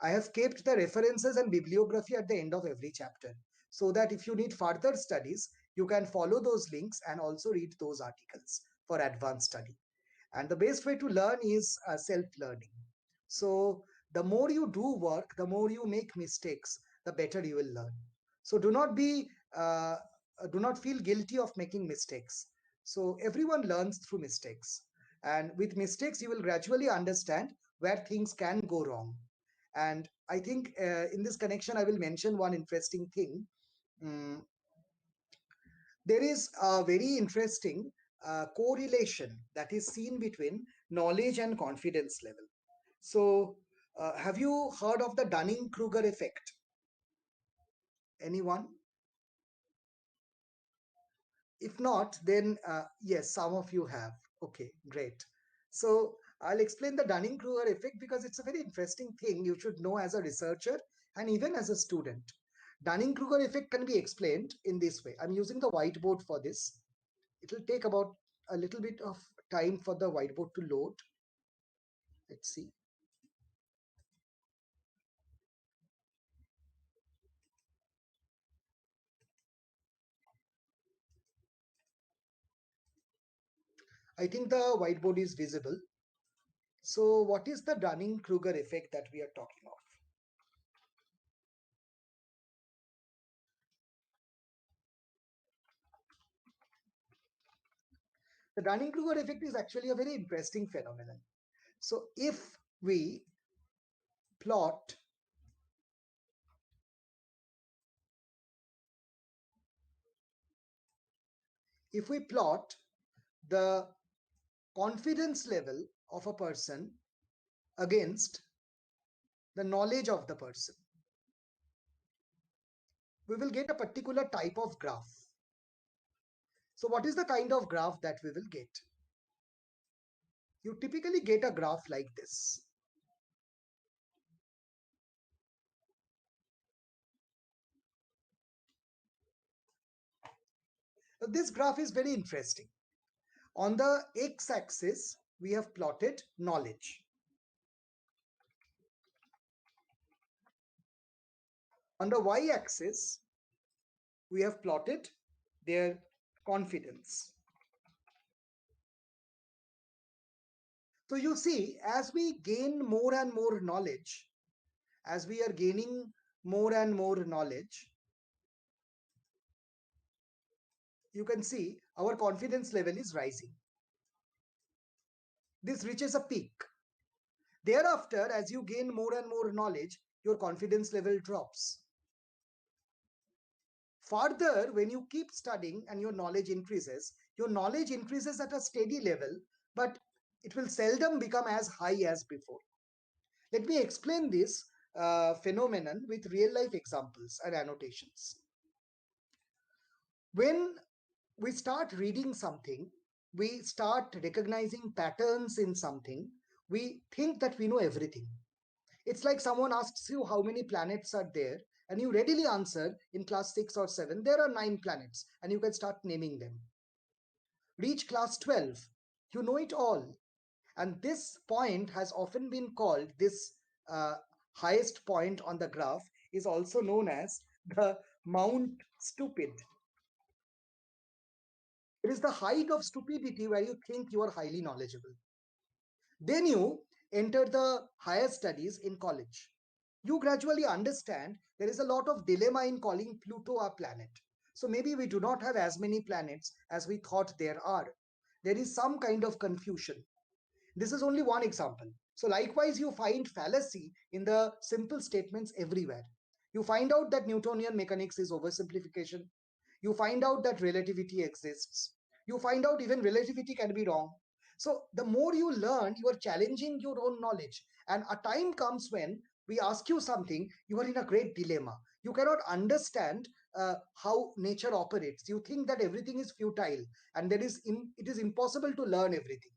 I have kept the references and bibliography at the end of every chapter so that if you need further studies, you can follow those links and also read those articles for advanced study. And the best way to learn is self learning. So the more you do work, the more you make mistakes, the better you will learn. So uh, do not feel guilty of making mistakes. So everyone learns through mistakes, and with mistakes you will gradually understand where things can go wrong. And I think in this connection I will mention one interesting thing. Mm, there is a very interesting correlation that is seen between knowledge and confidence level. So, have you heard of the Dunning Kruger effect? Anyone? If not, then yes, some of you have. Okay, great. So, I'll explain the Dunning Kruger effect because it's a very interesting thing you should know as a researcher and even as a student. Dunning Kruger effect can be explained in this way. I'm using the whiteboard for this. It will take about a little bit of time for the whiteboard to load. Let's see. I think the whiteboard is visible. So what is the Dunning-Kruger effect that we are talking of? The Dunning-Kruger effect is actually a very interesting phenomenon. So plot, if we plot the confidence level of a person against the knowledge of the person, we will get a particular type of graph. So what is the kind of graph that we will get? You typically get a graph like this. This graph is very interesting. On the x-axis, we have plotted knowledge. On the y-axis, we have plotted their confidence. So you see, as we gain more and more knowledge, as we are gaining more and more knowledge, you can see our confidence level is rising. This reaches a peak. Thereafter, as you gain more and more knowledge, your confidence level drops. Further, when you keep studying and your knowledge increases at a steady level, but it will seldom become as high as before. Let me explain this phenomenon with real life examples and annotations. When we start reading something, we start recognizing patterns in something, we think that we know everything. It's like someone asks you how many planets are there, and you readily answer in class 6 or 7, there are 9 planets, and you can start naming them. Reach class 12, you know it all. And this point has often been called, this uh, highest point on the graph is also known as the Mount Stupid. It is the height of stupidity where you think you are highly knowledgeable. Then you enter the higher studies in college. You gradually understand there is a lot of dilemma in calling Pluto a planet. So maybe we do not have as many planets as we thought there are. There is some kind of confusion. This is only one example. So, likewise, you find fallacy in the simple statements everywhere. You find out that Newtonian mechanics is oversimplification. You find out that relativity exists. You find out even relativity can be wrong. So, the more you learn, you are challenging your own knowledge. And a time comes when we ask you something, you are in a great dilemma. You cannot understand how nature operates. You think that everything is futile and it is impossible to learn everything.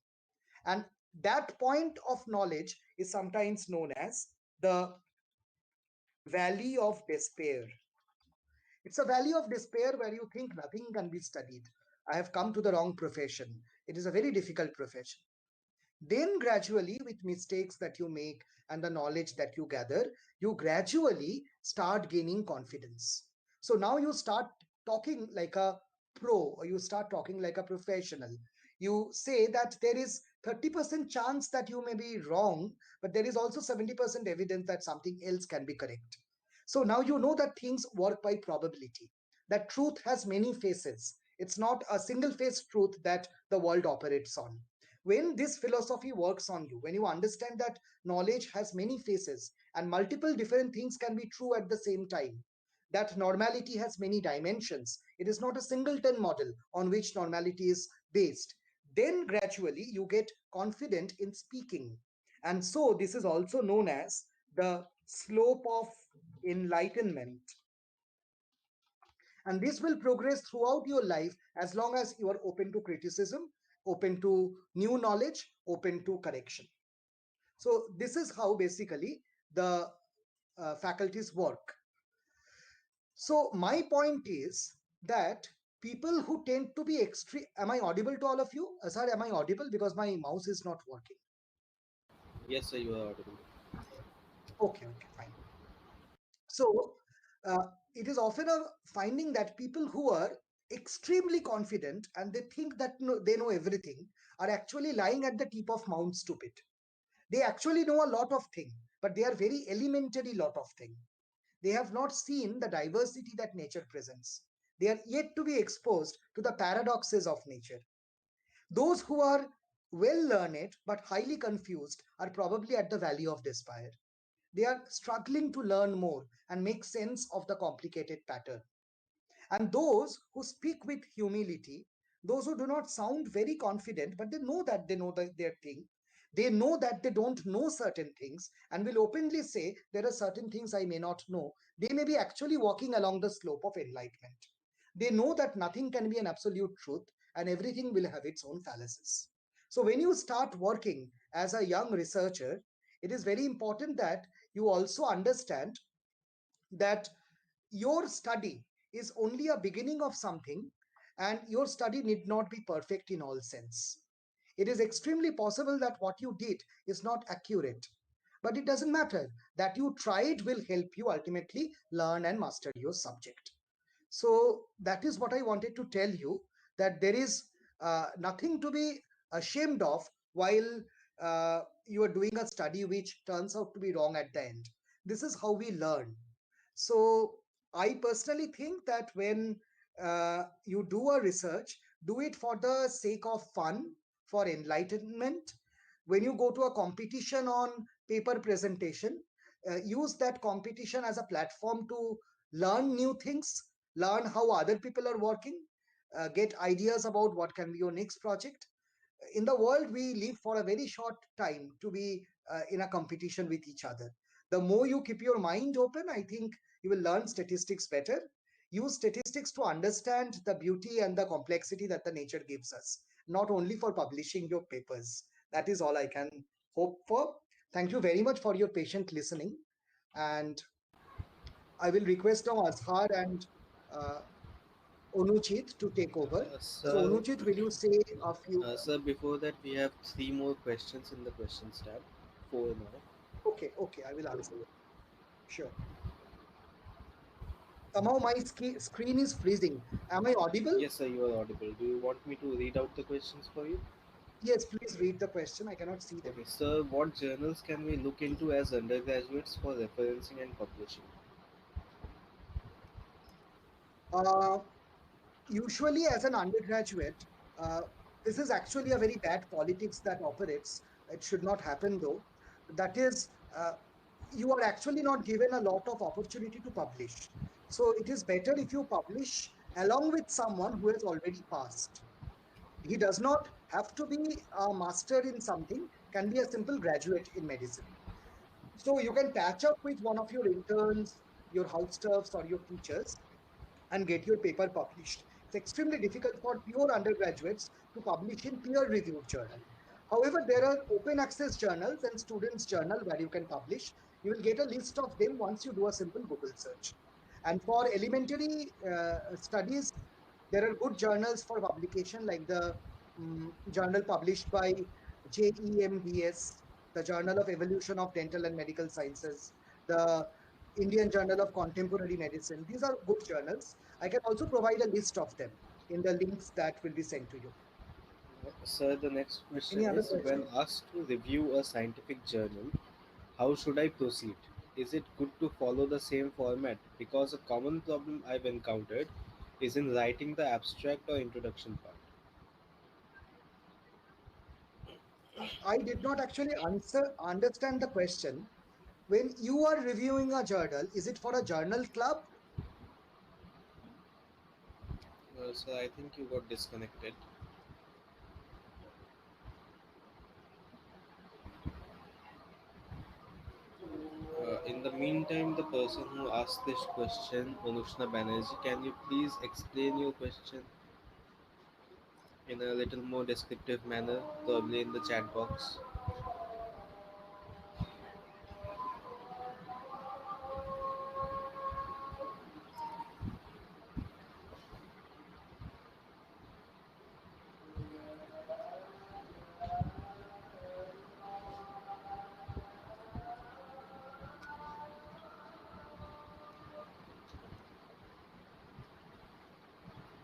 And that point of knowledge is sometimes known as the valley of despair. It's a valley of despair where you think nothing can be studied. I have come to the wrong profession. It is a very difficult profession. Then, gradually, with mistakes that you make and the knowledge that you gather, you gradually start gaining confidence. So now you start talking like a pro, or you start talking like a professional. You say that there is 30% chance that you may be wrong, but there is also 70% evidence that something else can be correct. So now you know that things work by probability, that truth has many faces. It's not a single face truth that the world operates on. When this philosophy works on you, when you understand that knowledge has many faces and multiple different things can be true at the same time, that normality has many dimensions, it is not a singleton model on which normality is based, then gradually you get confident in speaking. And so this is also known as the slope of enlightenment. And this will progress throughout your life as long as you are open to criticism, open to new knowledge, open to correction. So this is how basically the faculties work. So my point is that people who tend to be extreme, am I audible to all of you? Sir, am I audible? Because my mouse is not working. Yes, sir, you are audible. Okay, okay, fine. So uh, it is often a finding that people who are extremely confident and they think that they know everything are actually lying at the tip of Mount Stupid. They actually know a lot of things, but they are very elementary lot of things. They have not seen the diversity that nature presents. They are yet to be exposed to the paradoxes of nature. Those who are well learned but highly confused are probably at the valley of despair. They are struggling to learn more and make sense of the complicated pattern. And those who speak with humility, those who do not sound very confident, but they know that they know their thing, they know that they don't know certain things and will openly say, there are certain things I may not know. They may be actually walking along the slope of enlightenment. They know that nothing can be an absolute truth and everything will have its own fallacies. So, when you start working as a young researcher, it is very important that you also understand that your study is only a beginning of something and your study need not be perfect in all sense. It is extremely possible that what you did is not accurate, but it doesn't matter. That you tried will help you ultimately learn and master your subject. So that is what I wanted to tell you, that there is nothing to be ashamed of while you are doing a study which turns out to be wrong at the end. This is how we learn. So I personally think that when you do a research, do it for the sake of fun, for enlightenment. When you go to a competition on paper presentation, use that competition as a platform to learn new things, learn how other people are working, get ideas about what can be your next project. In the world we live for a very short time to be in a competition with each other. The more you keep your mind open, I think you will learn statistics better. Use statistics to understand the beauty and the complexity that the nature gives us, not only for publishing your papers. That is all I can hope for. Thank you very much for your patient listening, and I will request now Azhar and uh, Onuchit to take over. So Sir, Onuchit, will you say a few? sir, before that, we have three more questions in the questions tab. Four now. Okay, okay, I will answer. Sure. Somehow my screen is freezing. Am I audible? Yes, sir, you are audible. Do you want me to read out the questions for you? Yes, please read the question. I cannot see them. Okay, sir, what journals can we look into as undergraduates for referencing and publishing? Uh, Usually, as an undergraduate, uh, this is actually a very bad politics that operates. it should not happen though. That is, you are actually not given a lot of opportunity to publish. So it is better if you publish along with someone who has already passed. He does not have to be a master in something, can be a simple graduate in medicine. So you can patch up with one of your interns, your house staffs, or your teachers and get your paper published. It's extremely difficult for pure undergraduates to publish in peer-reviewed journal. However, there are open access journals and students' journal where you can publish. You will get a list of them once you do a simple Google search. And for elementary studies, there are good journals for publication, like the journal published by JEMDS, the Journal of Evolution of Dental and Medical Sciences, the Indian Journal of Contemporary Medicine. These are good journals. I can also provide a list of them in the links that will be sent to you. Sir, the next Any question other is, question? when asked to review a scientific journal, how should I proceed? Is it good to follow the same format? Because a common problem I've encountered is in writing the abstract or introduction part. I did not actually understand the question. When you are reviewing a journal, is it for a journal club? So I think you got disconnected. In the meantime, the person who asked this question, Anushna Banerjee, can you please explain your question in a little more descriptive manner, probably in the chat box?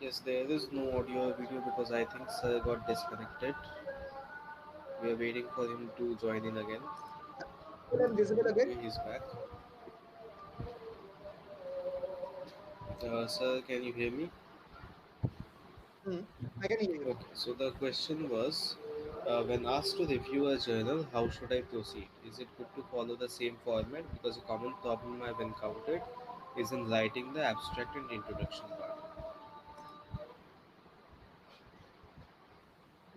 Yes, there is no audio or video because I think Sir got disconnected. We are waiting for him to join in again. And visible again? Okay, he's back. Sir, can you hear me? Hmm, I can hear you. Okay, so the question was, when asked to review a journal, how should I proceed? Is it good to follow the same format? Because a common problem I've encountered is in writing the abstract and introduction part.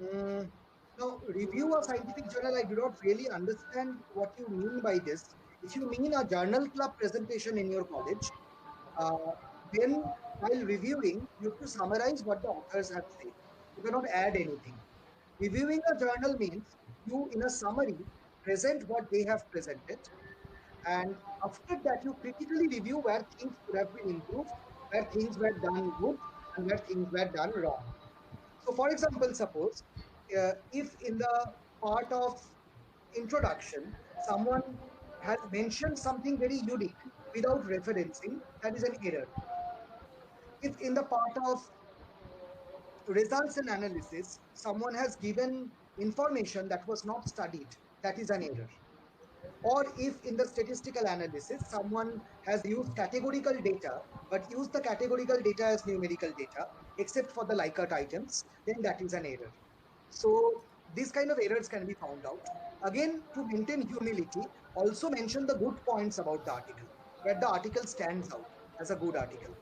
Mm, Now, review a scientific journal, I do not really understand what you mean by this. If you mean a journal club presentation in your college, uh, then while reviewing, you have to summarize what the authors have said. You cannot add anything. Reviewing a journal means you, in a summary, present what they have presented, and after that, you critically review where things could have been improved, where things were done good, and where things were done wrong. So, for example, suppose if in the part of introduction, someone has mentioned something very unique without referencing, that is an error. If in the part of results and analysis, someone has given information that was not studied, that is an error. Or if in the statistical analysis, someone has used categorical data, but used the categorical data as numerical data, except for the Likert items, then that is an error. So these kind of errors can be found out. Again, to maintain humility, also mention the good points about the article, where the article stands out as a good article.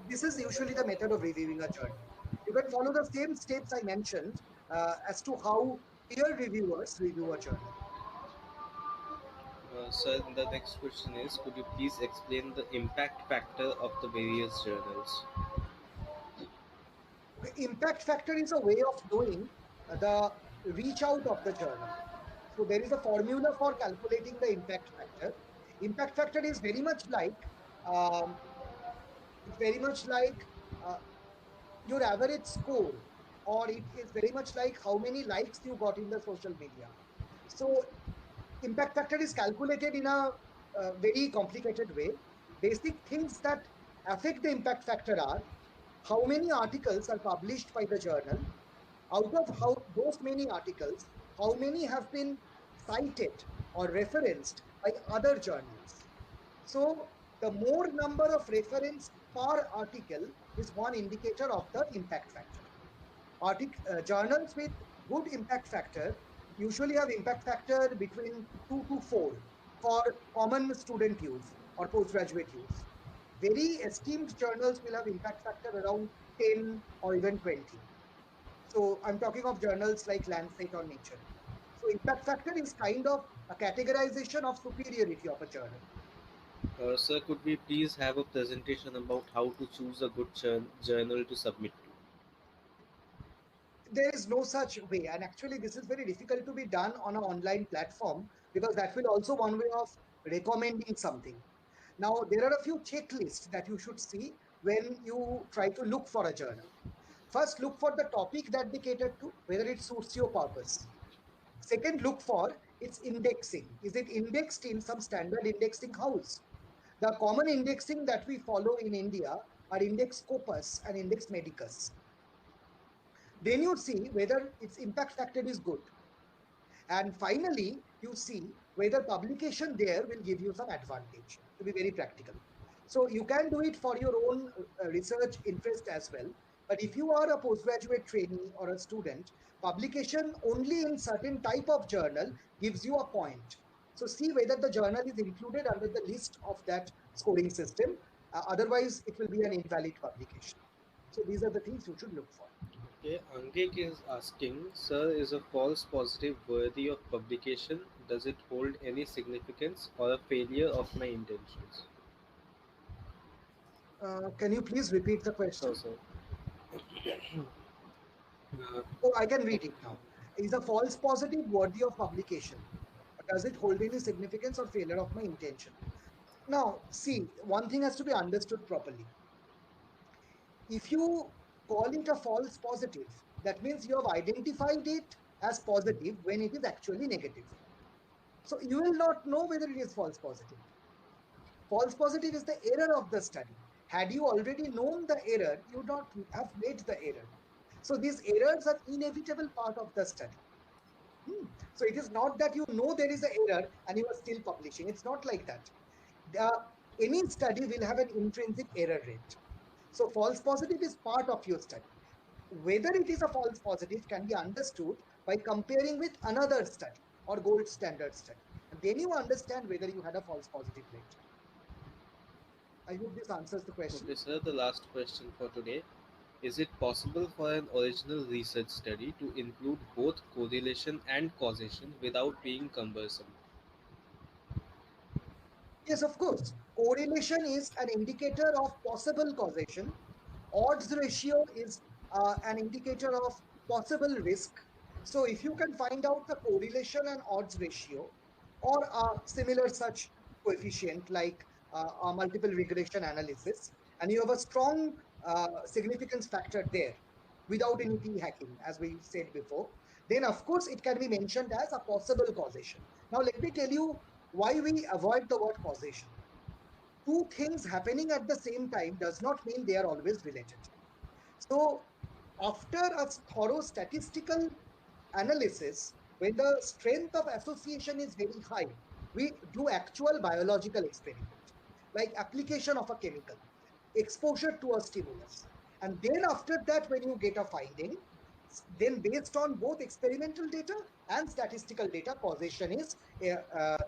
This is usually the method of reviewing a journal. You can follow the same steps I mentioned as to how peer reviewers review a journal. Sir, the next question is, could you please explain the impact factor of the various journals? Okay, impact factor is a way of knowing the reach out of the journal. So there is a formula for calculating the impact factor. Impact factor is very much like um, it's very much like uh, your average score, or it is very much like how many likes you got in the social media. So impact factor is calculated in a very complicated way. Basic things that affect the impact factor are how many articles are published by the journal, out of how those many articles, how many have been cited or referenced by other journals. So the more number of reference per article is one indicator of the impact factor. Journals with good impact factor usually have impact factor between 2 to 4 for common student use or postgraduate use. Very esteemed journals will have impact factor around 10 or even 20. So I'm talking of journals like Lancet or Nature. So impact factor is kind of a categorization of superiority of a journal. Sir, could we please have a presentation about how to choose a good journal to submit to? There is no such way, and actually this is very difficult to be done on an online platform because that will also one way of recommending something. Now there are a few checklists that you should see when you try to look for a journal. First, look for the topic that they cater to, whether it suits your purpose. Second, look for its indexing. Is it indexed in some standard indexing house? The common indexing that we follow in India are Index Scopus and Index Medicus. Then you see whether its impact factor is good. And finally, you see whether publication there will give you some advantage, to be very practical. So you can do it for your own research interest as well. But if you are a postgraduate trainee or a student, publication only in certain type of journal gives you a point. So see whether the journal is included under the list of that scoring system. Otherwise, it will be an invalid publication. So these are the things you should look for. Okay, Angik is asking, Sir, is a false positive worthy of publication? Does it hold any significance or a failure of my intentions? Can you please repeat the Sure, question? sir. Uh, Oh, I can read okay. it now. Is a false positive worthy of publication? Does it hold any significance or failure of my intention? Now, see, one thing has to be understood properly. If you call it a false positive, that means you have identified it as positive when it is actually negative. So you will not know whether it is false positive. False positive is the error of the study. Had you already known the error, you would not have made the error. So these errors are inevitable part of the study. Hmm. So it is not that you know there is an error and you are still publishing. It's not like that. The, any study will have an intrinsic error rate. So false positive is part of your study. Whether it is a false positive can be understood by comparing with another study or gold standard study. And then you understand whether you had a false positive rate. I hope this answers the question. Okay, sir, the last question for today. Is it possible for an original research study to include both correlation and causation without being cumbersome? Yes, of course. Correlation is an indicator of possible causation. Odds ratio is an indicator of possible risk. So if you can find out the correlation and odds ratio or a similar such coefficient like a multiple regression analysis, and you have a strong significance factor there without any p hacking, as we said before, then of course it can be mentioned as a possible causation. Now let me tell you why we avoid the word causation. Two things happening at the same time does not mean they are always related. So, after a thorough statistical analysis, when the strength of association is very high, we do actual biological experiment, like application of a chemical, exposure to a stimulus. And then after that, when you get a finding, then based on both experimental data and statistical data, causation is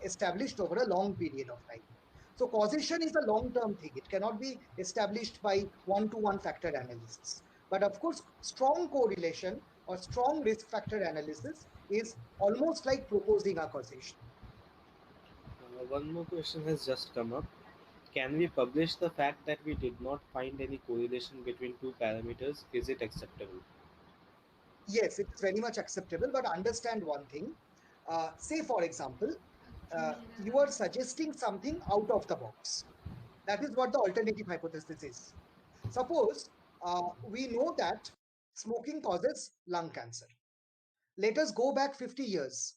established over a long period of time. So causation is a long-term thing. It cannot be established by one-to-one factor analysis. But of course, strong correlation or strong risk factor analysis is almost like proposing a causation. One more question has just come up. Can we publish the fact that we did not find any correlation between two parameters? Is it acceptable? Yes, it is very much acceptable, but understand one thing. Say, for example, you are suggesting something out of the box. That is what the alternative hypothesis is. Suppose we know that smoking causes lung cancer. Let us go back 50 years.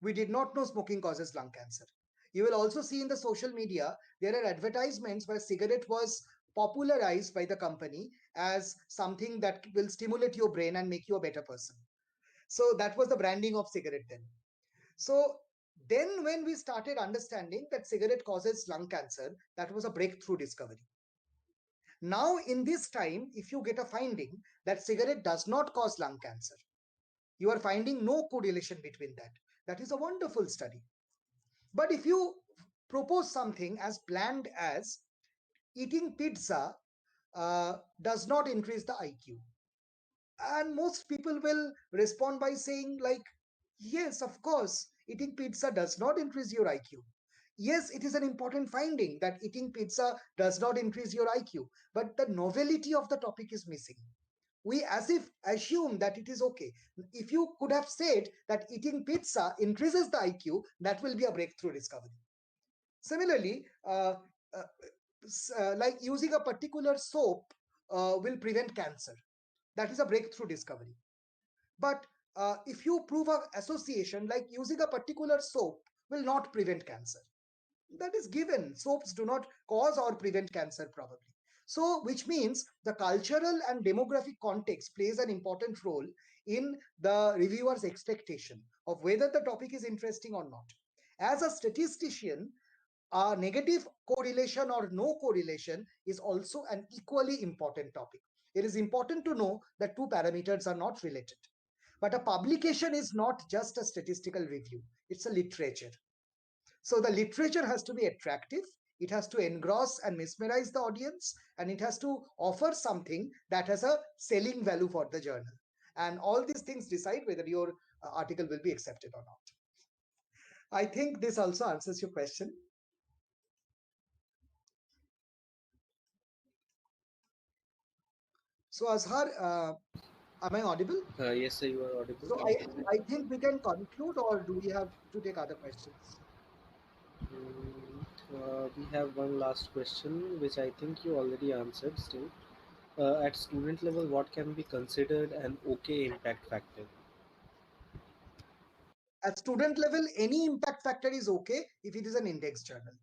We did not know smoking causes lung cancer. You will also see in the social media, there are advertisements where cigarette was popularized by the company as something that will stimulate your brain and make you a better person. So that was the branding of cigarette then. So then when we started understanding that cigarette causes lung cancer, that was a breakthrough discovery. Now in this time, if you get a finding that cigarette does not cause lung cancer, You are finding no correlation between that. That is a wonderful study. But if you propose something as bland as eating pizza does not increase the IQ, and most people will respond by saying, like, yes, of course, eating pizza does not increase your IQ. Yes, it is an important finding that eating pizza does not increase your IQ, but the novelty of the topic is missing. We as if assume that it is okay. If you could have said that eating pizza increases the IQ, that will be a breakthrough discovery. Similarly, uh, like using a particular soap will prevent cancer. That is a breakthrough discovery. But if you prove an association, like using a particular soap will not prevent cancer, that is given. Soaps do not cause or prevent cancer, probably. So, which means the cultural and demographic context plays an important role in the reviewer's expectation of whether the topic is interesting or not. As a statistician, a negative correlation or no correlation is also an equally important topic. It is important to know that two parameters are not related. But a publication is not just a statistical review, it's a literature. So the literature has to be attractive, it has to engross and mesmerize the audience, and it has to offer something that has a selling value for the journal. And all these things decide whether your article will be accepted or not. I think this also answers your question. So, Azhar, am I audible? Yes, sir, you are audible. So, I think we can conclude, or do we have to take other questions? We have one last question, which I think you already answered still. At student level, what can be considered an okay impact factor? At student level, any impact factor is okay if it is an index journal.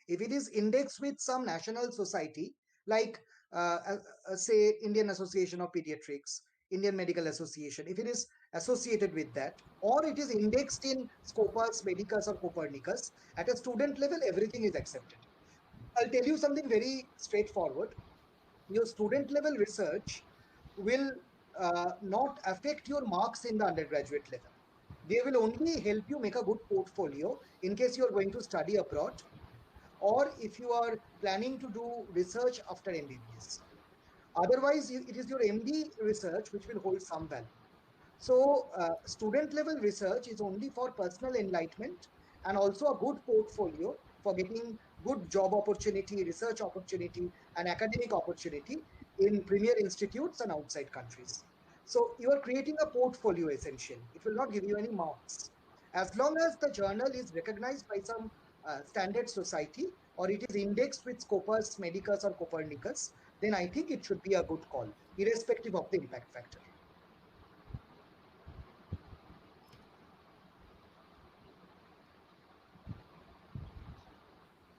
If it is indexed with some national society, like say Indian Association of Pediatrics, Indian Medical Association, if it is associated with that, or it is indexed in Scopus, Medicus, or Copernicus, at a student level, everything is accepted. I'll tell you something very straightforward. Your student level research will not affect your marks in the undergraduate level. They will only help you make a good portfolio in case you are going to study abroad, or if you are planning to do research after MBBS. Otherwise, it is your MD research which will hold some value. So, student level research is only for personal enlightenment and also a good portfolio for getting good job opportunity, research opportunity, and academic opportunity in premier institutes and outside countries. So, you are creating a portfolio essentially. It will not give you any marks. As long as the journal is recognized by some standard society, or it is indexed with Scopus, Medicus, or Copernicus, then I think it should be a good call, irrespective of the impact factor.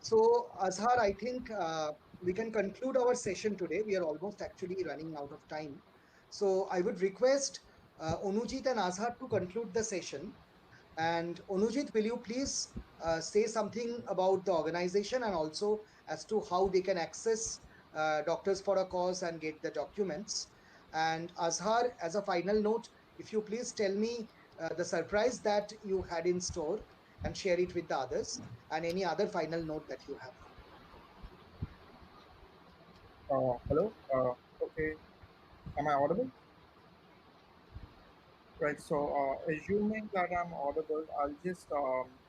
So, Azhar, I think we can conclude our session today. We are almost actually running out of time. So, I would request Onujit and Azhar to conclude the session. And Onujit, will you please say something about the organization and also as to how they can access Doctors for a Cause and get the documents? And Azhar, as a final note, if you please tell me the surprise that you had in store and share it with the others, and any other final note that you have. Hello. Okay. Am I audible? Right. So, assuming that I'm audible, I'll just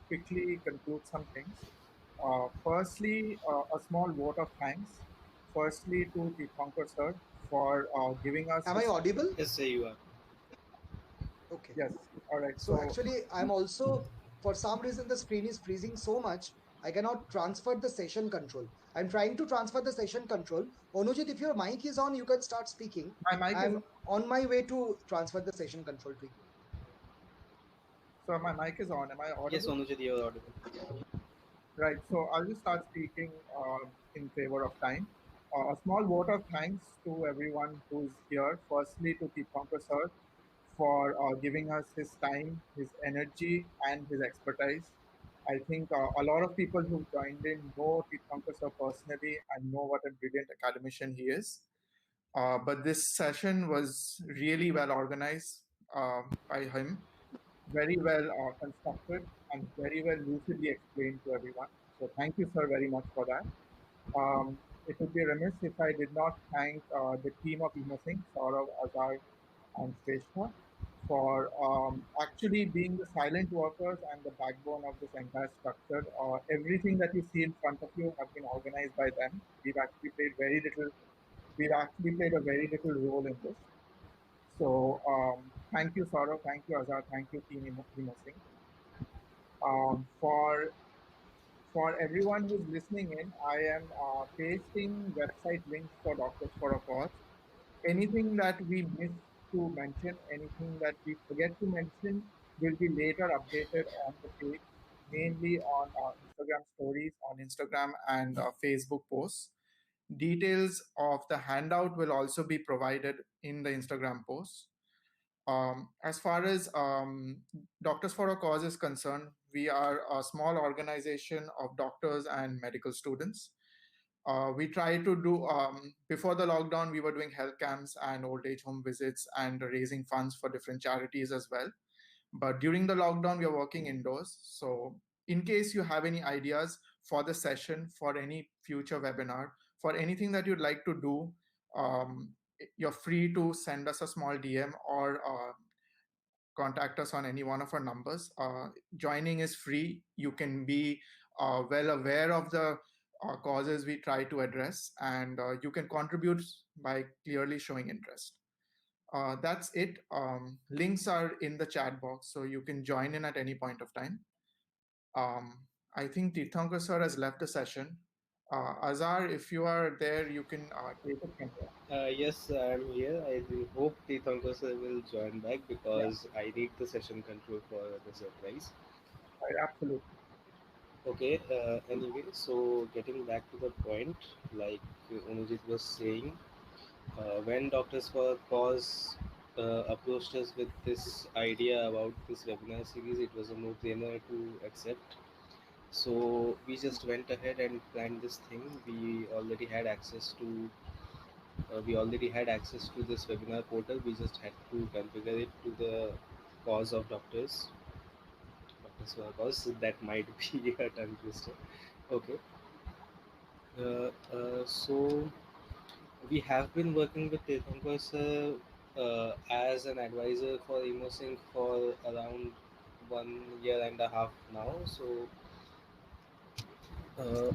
quickly conclude some things. Firstly, a small vote of thanks. Firstly, to Tirthankar sir for giving us Am I his. audible? Yes, sir, you are. Okay. Yes. All right. So So, actually, I'm also, for some reason, the screen is freezing so much, I cannot transfer the session control. I'm trying to transfer the session control. Onujit, if your mic is on, you can start speaking. my mic is I'm on my way to transfer the session control to you. my mic is on. Am I Yes, audible? Onujit, you are audible. Right. So I'll just start speaking in favor of time. A small vote of thanks to everyone who's here. Firstly, to Tirthankar sir for giving us his time, his energy, and his expertise. I think a lot of people who joined in know Tirthankar sir personally and know what a brilliant academician he is. But this session was really well organized. by him, very well constructed and very well lucidly explained to everyone. So thank you, sir, very much for that. It would be remiss if I did not thank the team of Imosync, Saurav, Azhar, and Shrestha, for actually being the silent workers and the backbone of this entire structure. Everything that you see in front of you have been organized by them. We've actually played a very little role in this. So thank you, Saurav. Thank you, Azhar. Thank you, Team Imosync. Um, for for everyone who's listening in, I am pasting website links for Doctors for a Cause. Anything that we miss to mention, anything that we forget to mention, will be later updated on the page, mainly on Instagram stories, on Instagram and Facebook posts. Details of the handout will also be provided in the Instagram post. As far as Doctors for a Cause is concerned, we are a small organization of doctors and medical students. We try to do, before the lockdown, we were doing health camps and old age home visits and raising funds for different charities as well. But during the lockdown, we are working indoors. So, in case you have any ideas for the session, for any future webinar, for anything that you'd like to do, um, you're free to send us a small DM or contact us on any one of our numbers. Joining is free. You can be well aware of the causes we try to address, and you can contribute by clearly showing interest. That's it. Links are in the chat box, so you can join in at any point of time. Um, I think Tirthankar sir has left the session. Azhar, if you are there, you can take it from there. Yes, I'm here. I will hope Tirthankar sir will join back Yeah, because I need the session control for the surprise. right, absolutely. Okay, anyway, so getting back to the point, like Unajit was saying, when Doctors for a Cause approached us with this idea about this webinar series, it was a no-brainer to accept. So we just went ahead and planned this thing. We already had access to this webinar portal. We just had to configure it to the cause of doctors for a cause. So that might be a tongue twister. Okay. So we have been working with Tirthankar sir as an advisor for Emosync for around 1 year and a half now. So uh,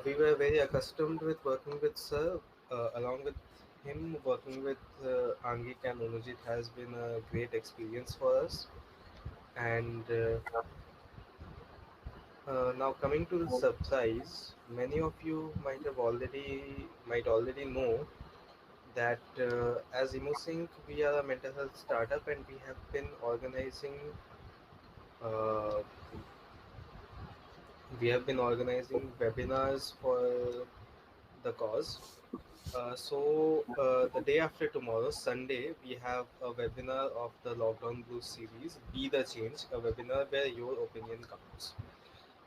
we were very accustomed with working with sir. Along with him, working with Angik and Unujit has been a great experience for us. And now coming to the surprise, many of you might already know that as Emosync, we are a mental health startup, and uh, we have been organizing webinars for the cause. The day after tomorrow, Sunday, we have a webinar of the Lockdown Blues series, Be the Change, a webinar where your opinion counts.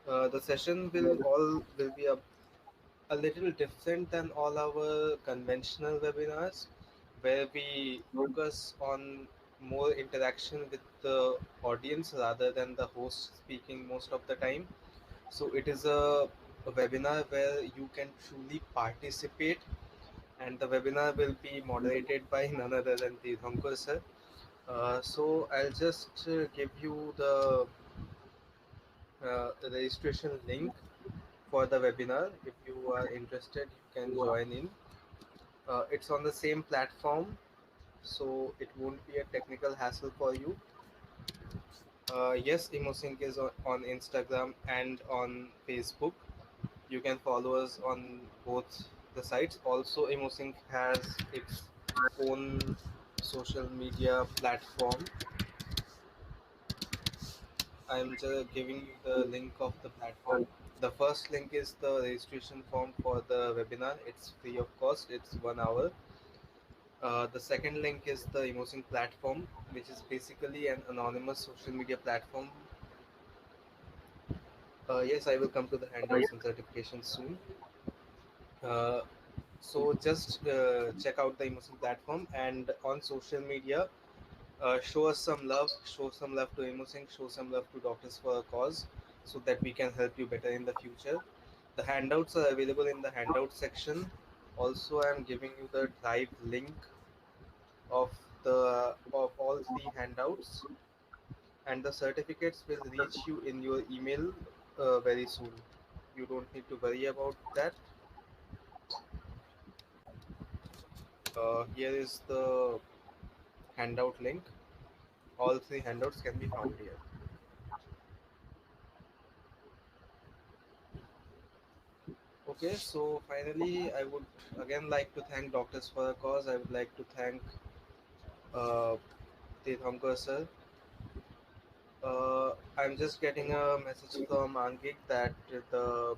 The session will be a little different than all our conventional webinars, where we focus on more interaction with the audience rather than the host speaking most of the time. So it is a webinar where you can truly participate, and the webinar will be moderated by none other than Tirthankar sir. So I'll just give you the registration link for the webinar. If you are interested, you can join in. It's on the same platform, so it won't be a technical hassle for you. Yes, Emosync is on Instagram and on Facebook. You can follow us on both the sites. Also, Emosync has its own social media platform. I'm just giving you the link of the platform. The first link is the registration form for the webinar. It's free of cost. It's 1 hour. The second link is the Emosync platform, which is basically an anonymous social media platform. Yes, I will come to the handouts and certifications soon. Uh, So just check out the Emosync platform, and on social media, show us some love, show some love to Emosync, show some love to Doctors for a Cause, so that we can help you better in the future. The handouts are available in the handout section. Also, I'm giving you the drive link of of all three handouts, and the certificates will reach you in your email very soon. You don't need to worry about that. Here is the handout link. All three handouts can be found here. Okay, so finally, I would again like to thank Doctors for a Cause. I would like to thank uh, Tirthankar sir. I'm just getting a message from Angik the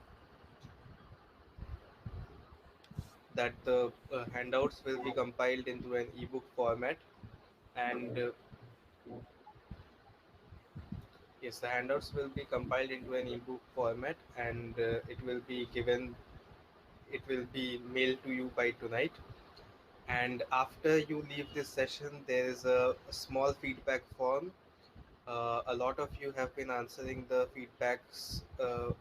that the handouts will be compiled into an ebook format, and yes, the handouts will be compiled into an ebook format, and it will be mailed to you by tonight. And after you leave this session, there is a small feedback form. A lot of you have been answering the feedbacks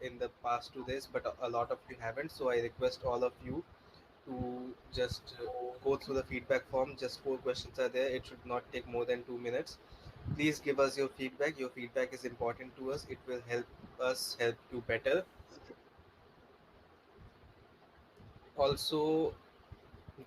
in the past 2 days, but a lot of you haven't. So I request all of you to just go through the feedback form. Just 4 questions are there. It should not take more than 2 minutes. Please give us your feedback. Your feedback is important to us. It will help us help you better. Also,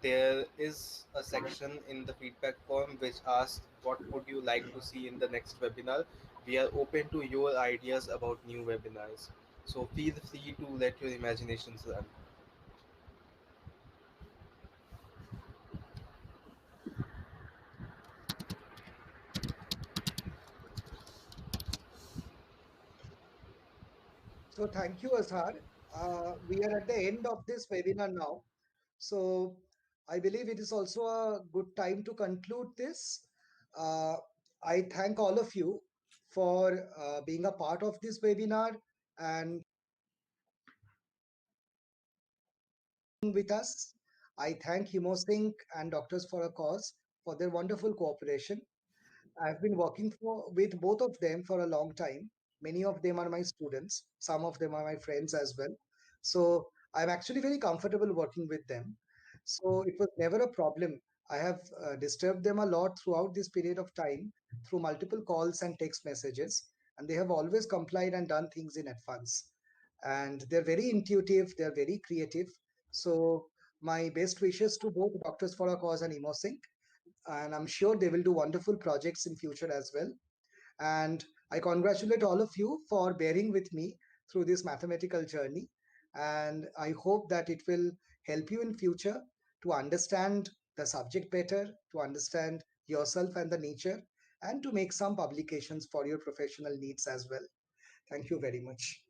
there is a section in the feedback form which asks what would you like to see in the next webinar. We are open to your ideas about new webinars. So feel free to let your imaginations run. So thank you, Azhar. We are at the end of this webinar now. So I believe it is also a good time to conclude this. Uh, I thank all of you for being a part of this webinar and with us. I thank Hemosync and Doctors for a Cause for their wonderful cooperation. I've been working with both of them for a long time. Many of them are my students, some of them are my friends as well. So I'm actually very comfortable working with them. So it was never a problem. I have disturbed them a lot throughout this period of time through multiple calls and text messages, and they have always complied and done things in advance. And they're very intuitive, they're very creative. So my best wishes to both Doctors for a Cause and Emosync, and I'm sure they will do wonderful projects in future as well. And I congratulate all of you for bearing with me through this mathematical journey. And I hope that it will help you in future to understand the subject better, to understand yourself and the nature, and to make some publications for your professional needs as well. Thank you very much.